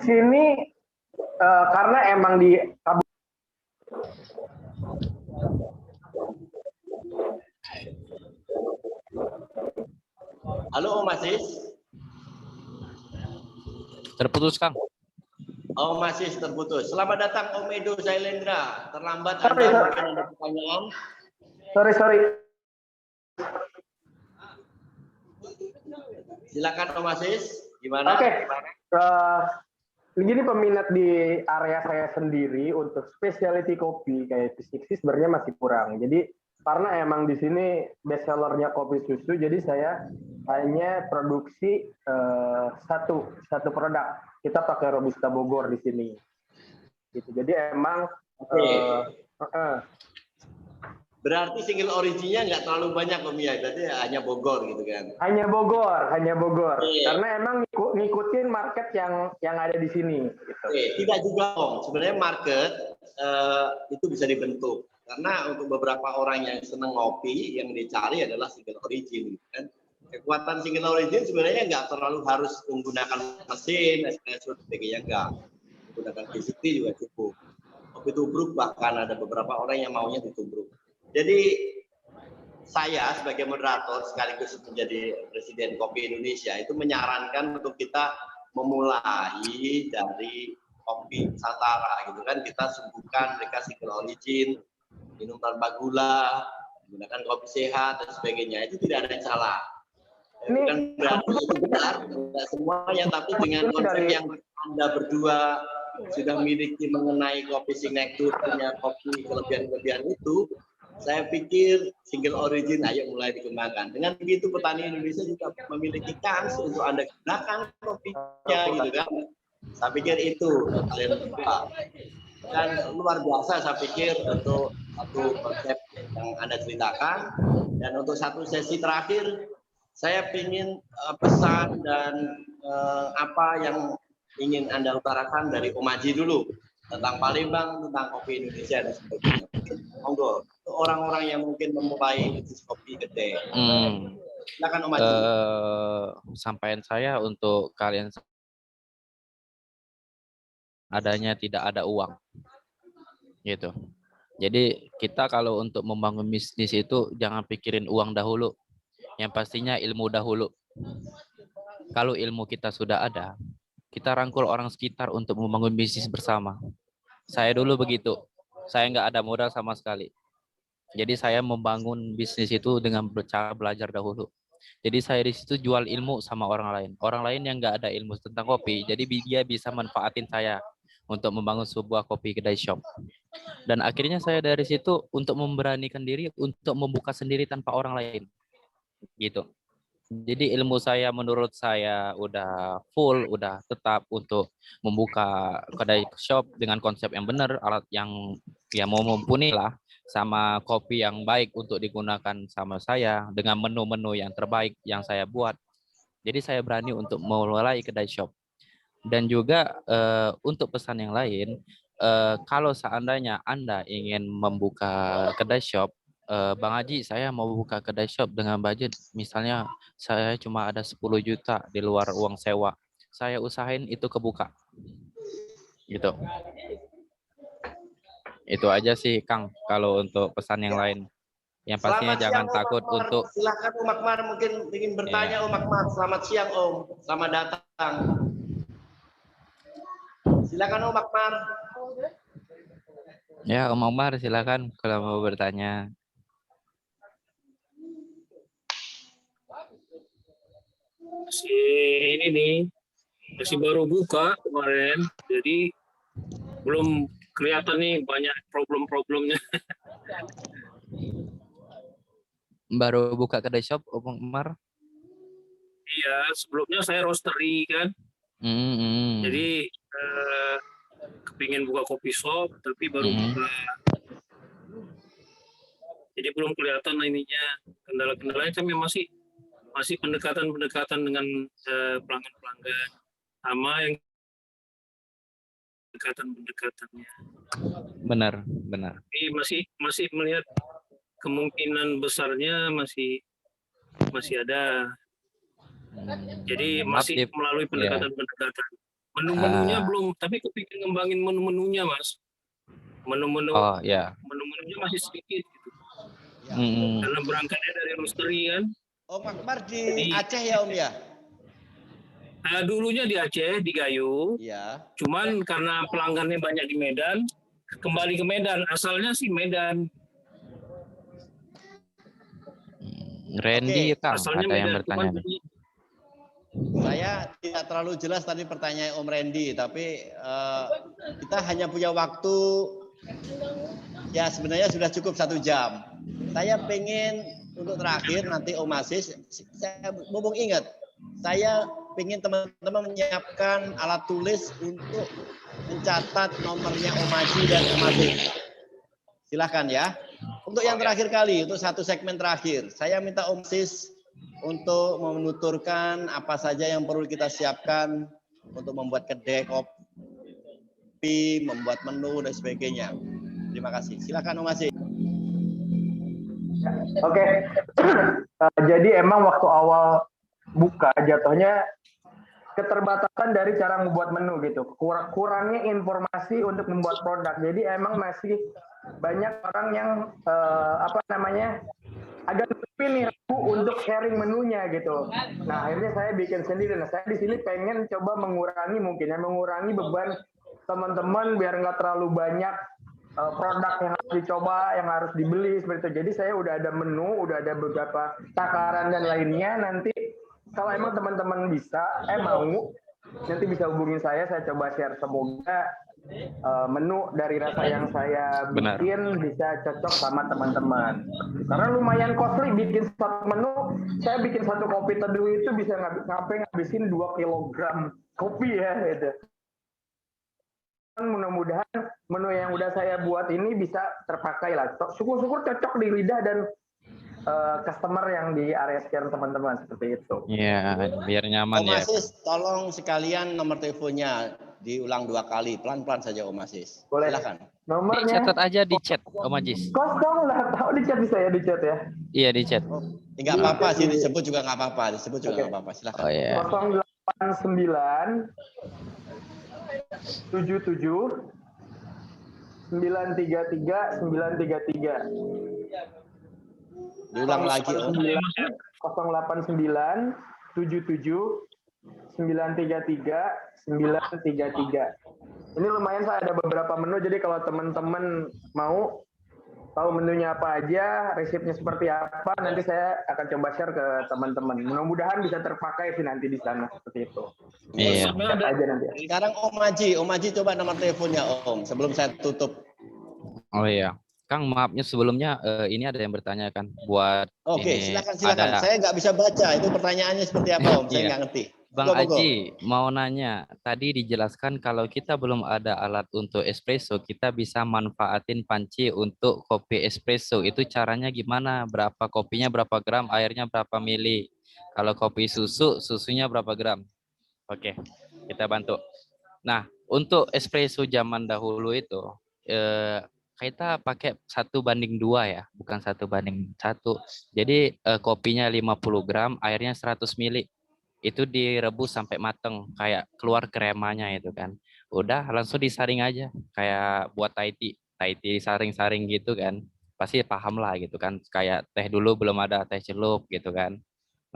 Sini karena emang di Halo Om Aziz. Terputus, Kang. Om Aziz terputus. Selamat datang Om Edo Zailendra. Terlambat Anda mungkin ada pertanyaan. Sorry. Silakan Om Aziz. Gimana? Oke. Begini peminat di area saya sendiri untuk specialty kopi kayak V60 sebenarnya masih kurang. Jadi karena emang di sini best sellernya kopi susu, jadi saya hanya produksi satu produk. Kita pakai Robusta Bogor di sini. Gitu. Jadi emang berarti single originnya nggak terlalu banyak Om ya, berarti hanya Bogor gitu kan? Hanya Bogor. Karena emang ngikutin market yang ada di sini. Gitu. Tidak juga Om. Sebenarnya market itu bisa dibentuk. Karena untuk beberapa orang yang senang ngopi, yang dicari adalah single origin. Gitu kan? Kekuatan single origin sebenarnya nggak terlalu harus menggunakan mesin, espresso, sebagainya nggak. Menggunakan V60 juga cukup. Kopi tubruk bahkan ada beberapa orang yang maunya ditubruk. Jadi saya sebagai moderator sekaligus menjadi Presiden Kopi Indonesia itu menyarankan untuk kita memulai dari kopi Nusantara gitu kan, kita suguhkan mereka single origin, minum tanpa gula, menggunakan kopi sehat dan sebagainya, itu tidak ada yang salah. Bukan berarti itu benar, tidak semuanya, tapi dengan konsep yang Anda berdua sudah miliki mengenai kopi signature, punya kopi kelebihan-kelebihan itu, saya pikir single origin ayo mulai dikembangkan. Dengan begitu petani Indonesia juga memiliki kans untuk Anda gunakan kopinya gitu kan. Saya pikir itu kalian berdua. Dan luar biasa saya pikir untuk satu konsep yang Anda ceritakan. Dan untuk satu sesi terakhir, saya ingin pesan dan apa yang ingin Anda utarakan dari Om Aji dulu tentang Palembang, tentang kopi Indonesia dan sebagainya. Monggo, orang-orang yang mungkin memulai bisnis kopi gede. Silakan Om Aji. Sampaian saya untuk kalian adanya tidak ada uang, gitu. Jadi kita kalau untuk membangun bisnis itu jangan pikirin uang dahulu. Yang pastinya ilmu dahulu. Kalau ilmu kita sudah ada, kita rangkul orang sekitar untuk membangun bisnis bersama. Saya dulu begitu. Saya nggak ada modal sama sekali. Jadi saya membangun bisnis itu dengan cara belajar dahulu. Jadi saya di situ jual ilmu sama orang lain. Orang lain yang nggak ada ilmu tentang kopi, jadi dia bisa manfaatin saya untuk membangun sebuah kopi kedai shop. Dan akhirnya saya dari situ untuk memberanikan diri untuk membuka sendiri tanpa orang lain. Gitu. Jadi ilmu saya menurut saya udah full, udah tetap untuk membuka kedai shop dengan konsep yang benar, alat yang ya mau mumpuni lah sama kopi yang baik untuk digunakan sama saya dengan menu-menu yang terbaik yang saya buat. Jadi saya berani untuk memulai kedai shop. Dan juga untuk pesan yang lain, kalau seandainya Anda ingin membuka kedai shop, Bang Haji, saya mau buka kedai shop dengan budget, misalnya saya cuma ada 10 juta di luar uang sewa. Saya usahain itu kebuka. Gitu. Itu aja sih, Kang, kalau untuk pesan yang lain. Yang pastinya Selamat jangan siang, Om takut Akbar. untuk Silakan Om Akbar mungkin ingin bertanya Om Akbar. Selamat siang Om. Selamat datang. Silakan Om Akbar. ya Om Omar silakan kalau mau bertanya. Ini nih masih baru buka kemarin, jadi belum kelihatan nih banyak problem-problemnya. Baru buka kedai shop, Om Omar? Iya, sebelumnya saya roastery kan, jadi kepingin buka kopi shop, tapi baru buka. Jadi belum kelihatan ininya, kendala-kendalanya kami masih pendekatan dengan pelanggan-pelanggan sama yang pendekatannya. Benar. Tapi masih melihat kemungkinan besarnya masih ada. Jadi masih melalui pendekatan-pendekatan. Menu-menunya belum, tapi kepikir ngembangin menu-menunya, Mas. Menu-menunya masih sedikit gitu. Karena berangkatnya dari roastery kan. Om Akbar di Aceh ya Om ya? Dulunya di Aceh, di Gayo. Iya. Cuman karena pelanggannya banyak di Medan, kembali ke Medan. Asalnya sih Medan. Randy, Kang, asalnya ada yang Medan. bertanya. Saya tidak terlalu jelas tadi pertanyaan Om Randy, tapi kita hanya punya waktu, ya sebenarnya sudah cukup 1 jam. Saya pengen untuk terakhir nanti Om Aziz, saya mumpung ingat, saya pengen teman-teman menyiapkan alat tulis untuk mencatat nomornya Om Haji dan Om Aziz. Silakan ya. Untuk yang terakhir kali, untuk 1 segmen terakhir, saya minta Om Aziz untuk menuturkan apa saja yang perlu kita siapkan untuk membuat kedai kopi, membuat menu dan sebagainya. Terima kasih. Silakan Om Aziz. Oke. Jadi emang waktu awal buka jatuhnya keterbatasan dari cara membuat menu gitu. Kurangnya informasi untuk membuat produk. Jadi emang masih banyak orang yang agak nih untuk sharing menunya gitu. Nah, akhirnya saya bikin sendiri. Nah, saya di sini pengen coba mengurangi beban teman-teman biar nggak terlalu banyak produk yang harus dicoba, yang harus dibeli seperti itu. Jadi saya udah ada menu, udah ada beberapa takaran dan lainnya. Nanti kalau emang teman-teman mau, nanti bisa hubungin saya coba share. Semoga menu dari rasa yang saya bikin bisa cocok sama teman-teman. Karena lumayan costly bikin 1 menu. Saya bikin 1 kopi teduh itu bisa ngabisin 2 kilogram kopi ya gitu. Mudah-mudahan menu yang udah saya buat ini bisa terpakai lah. Syukur-syukur cocok di lidah dan customer yang di area sekitar teman-teman seperti itu. Iya, biar nyaman Om ya. Aziz, tolong sekalian nomor teleponnya diulang 2 kali, pelan-pelan saja Om Aziz. Boleh. Silakan. Nomornya Catat aja di chat, Om Ajis. kosong lah, tahu di chat bisa ya di chat ya. Iya, di chat. Enggak apa-apa sih, disebut juga enggak apa-apa, Silakan. Oh iya. 089 77 933 933. Diulang lagi Om. 089 77 933 933. Ini lumayan, saya ada beberapa menu, jadi kalau teman-teman mau tahu menunya apa aja, resepnya seperti apa, nanti saya akan coba share ke teman-teman. Mudah-mudahan bisa terpakai sih nanti di sana seperti itu. Iya. Chat aja nanti. Sekarang Om Haji coba nomor teleponnya Om sebelum saya tutup. Oh iya. Kang, maafnya sebelumnya ini ada yang bertanya kan buat Oke, ini silakan. Saya nggak bisa baca itu pertanyaannya seperti apa Om, saya nggak ngerti. Bang Monggo, monggo. Aji mau nanya, tadi dijelaskan kalau kita belum ada alat untuk espresso, kita bisa manfaatin panci untuk kopi espresso. Itu caranya gimana? Berapa kopinya, berapa gram, airnya berapa mili? Kalau kopi susu, susunya berapa gram? Oke, kita bantu. Nah, untuk espresso zaman dahulu itu, kita pakai 1:2 ya, bukan 1:1. Jadi kopinya 50 gram, airnya 100 mili. Itu direbus sampai mateng kayak keluar kremanya itu kan, udah langsung disaring aja kayak buat Thai tea saring-saring gitu kan, pasti paham lah gitu kan, kayak teh dulu belum ada teh celup gitu kan.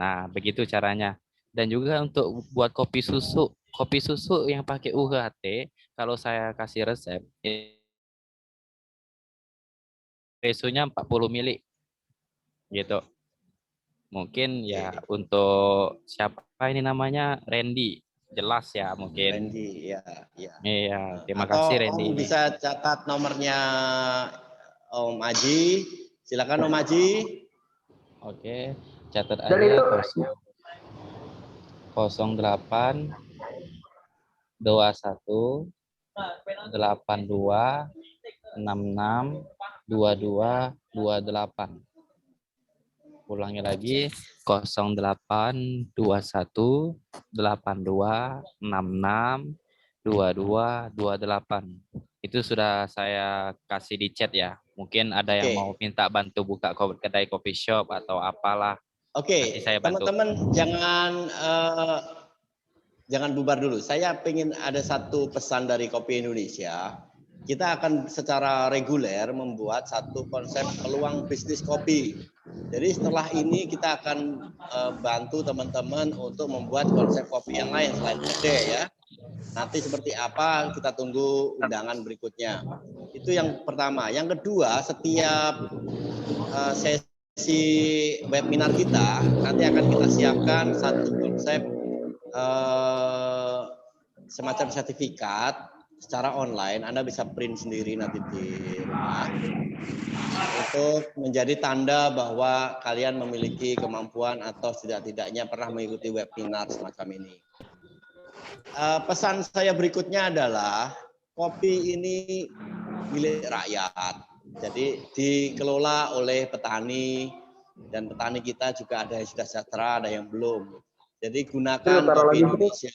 Nah begitu caranya. Dan juga untuk buat kopi susu yang pakai UHT, kalau saya kasih resep espressonya 40 mili gitu. Mungkin ya untuk siapa ini namanya Randy, jelas ya mungkin. Randy, ya, ya. Iya, terima Atau kasih Om Randy ini. bisa catat nomornya Om Aji. Silakan Om Aji. Oke, catat Dan aja itu 08 21 82 66 22 28. Ulangi lagi 08 21 82 66 22 28. Itu sudah saya kasih di chat ya. Mungkin ada yang Oke. mau minta bantu buka kedai coffee shop atau apalah. Oke, Nanti saya bantu. teman-teman jangan bubar dulu. Saya ingin ada satu pesan dari Kopi Indonesia. Kita akan secara reguler membuat satu konsep peluang bisnis kopi. Jadi setelah ini kita akan bantu teman-teman untuk membuat konsep kopi yang lain selain gede ya. Nanti seperti apa kita tunggu undangan berikutnya. Itu yang pertama. Yang kedua, setiap sesi webinar kita nanti akan kita siapkan satu konsep semacam sertifikat secara online. Anda bisa print sendiri nanti di rumah untuk menjadi tanda bahwa kalian memiliki kemampuan atau setidak-tidaknya pernah mengikuti webinar semacam ini. Pesan saya berikutnya adalah kopi ini milik rakyat. Jadi dikelola oleh petani, dan petani kita juga ada yang sudah sejahtera, ada yang belum. Jadi gunakan kopi Indonesia.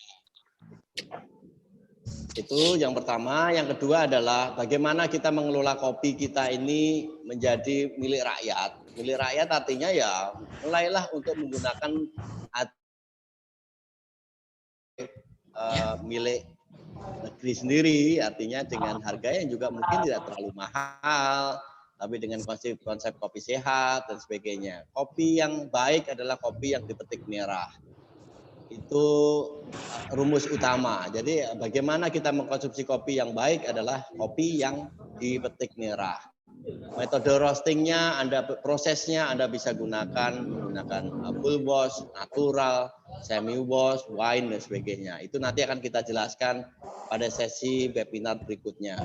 Itu yang pertama. Yang kedua adalah bagaimana kita mengelola kopi kita ini menjadi milik rakyat. Milik rakyat artinya ya mulailah untuk menggunakan milik negeri sendiri, artinya dengan harga yang juga mungkin tidak terlalu mahal, tapi dengan konsep kopi sehat dan sebagainya. Kopi yang baik adalah kopi yang dipetik merah. Itu rumus utama. Jadi bagaimana kita mengkonsumsi kopi yang baik adalah kopi yang dipetik merah. Metode roastingnya, prosesnya Anda bisa menggunakan full wash, natural, semi wash, wine dan sebagainya. Itu nanti akan kita jelaskan pada sesi webinar berikutnya.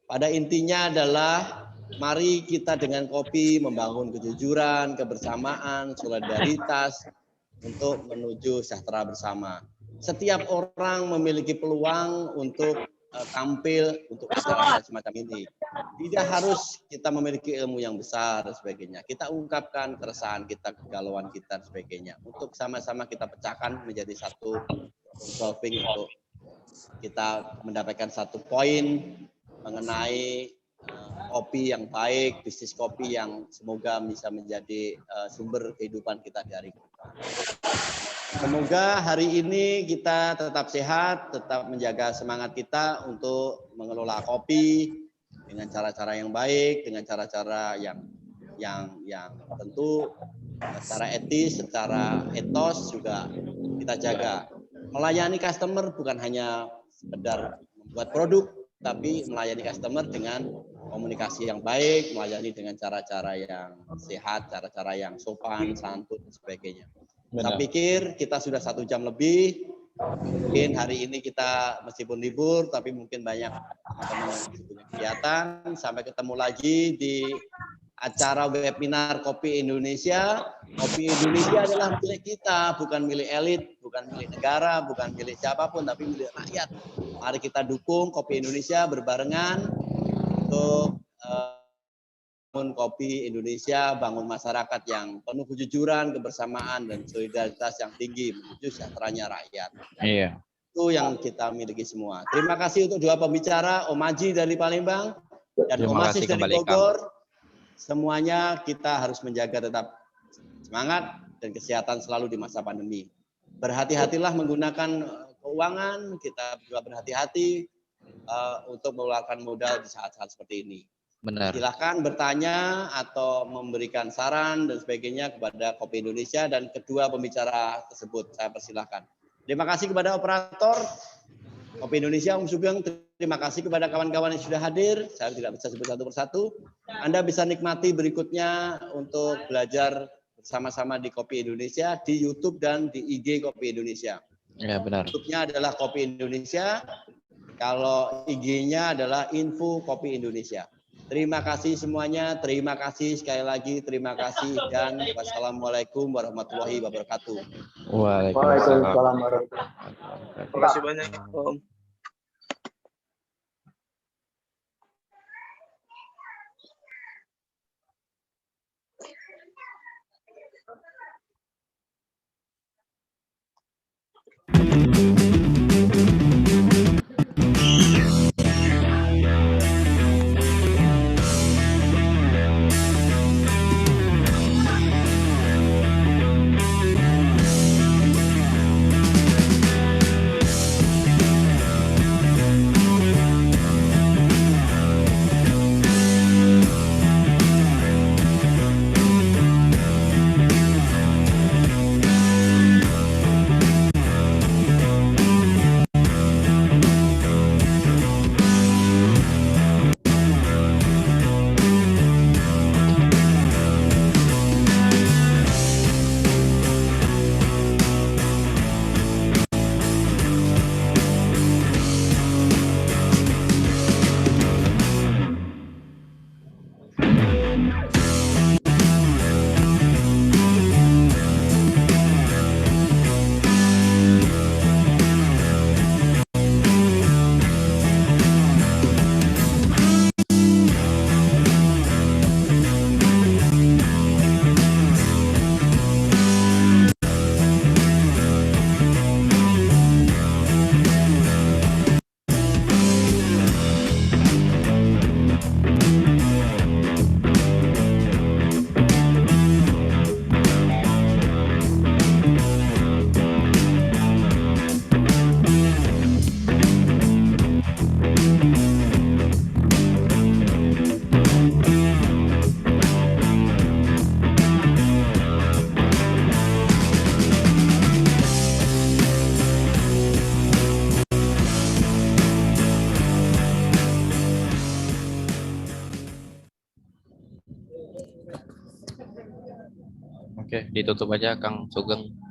Pada intinya adalah mari kita dengan kopi membangun kejujuran, kebersamaan, solidaritas untuk menuju sejahtera bersama. Setiap orang memiliki peluang untuk tampil untuk acara semacam ini. Tidak harus kita memiliki ilmu yang besar dan sebagainya. Kita ungkapkan keresahan kita, kegalauan kita dan sebagainya. Untuk sama-sama kita pecahkan menjadi satu solving untuk kita mendapatkan satu poin mengenai kopi yang baik, bisnis kopi yang semoga bisa menjadi sumber kehidupan kita di hari ke depan. Semoga hari ini kita tetap sehat, tetap menjaga semangat kita untuk mengelola kopi dengan cara-cara yang baik, dengan cara-cara yang tentu secara etis, secara etos juga kita jaga. Melayani customer bukan hanya sekedar membuat produk, tapi melayani customer dengan komunikasi yang baik, melayani dengan cara-cara yang sehat, cara-cara yang sopan, santun, dan sebagainya. Saya pikir kita sudah 1 jam lebih. Mungkin hari ini kita meskipun libur, tapi mungkin banyak teman-teman yang masih punya kegiatan. Sampai ketemu lagi di acara webinar Kopi Indonesia. Kopi Indonesia adalah milik kita, bukan milik elit, bukan bukan milik negara, bukan milik siapapun, tapi milik rakyat. Mari kita dukung Kopi Indonesia berbarengan untuk bangun Kopi Indonesia, bangun masyarakat yang penuh kejujuran, kebersamaan, dan solidaritas yang tinggi menuju sejahteranya rakyat. Iya. Itu yang kita miliki semua. Terima kasih untuk dua pembicara, Om Haji dari Palembang dan Om Terima Asis kasih dari kembali, Kang. Bogor. Semuanya kita harus menjaga tetap semangat dan kesehatan selalu di masa pandemi. Berhati-hatilah menggunakan keuangan, kita juga berhati-hati untuk mengeluarkan modal di saat-saat seperti ini. Benar. Silahkan bertanya atau memberikan saran dan sebagainya kepada Kopi Indonesia dan kedua pembicara tersebut. Saya persilahkan. Terima kasih kepada operator Kopi Indonesia, Om Sugeng. Terima kasih kepada kawan-kawan yang sudah hadir. Saya tidak bisa sebut satu persatu. Anda bisa nikmati berikutnya untuk belajar bersama-sama di Kopi Indonesia, di YouTube dan di IG Kopi Indonesia. Ya, benar. YouTube-nya adalah Kopi Indonesia. Kalau IG-nya adalah Info Kopi Indonesia. Terima kasih semuanya. Terima kasih sekali lagi. Terima kasih dan wassalamualaikum warahmatullahi wabarakatuh. Waalaikumsalam. Waalaikumsalam warahmatullahi Terima kasih banyak, Om. Oke, ditutup aja Kang Sugeng.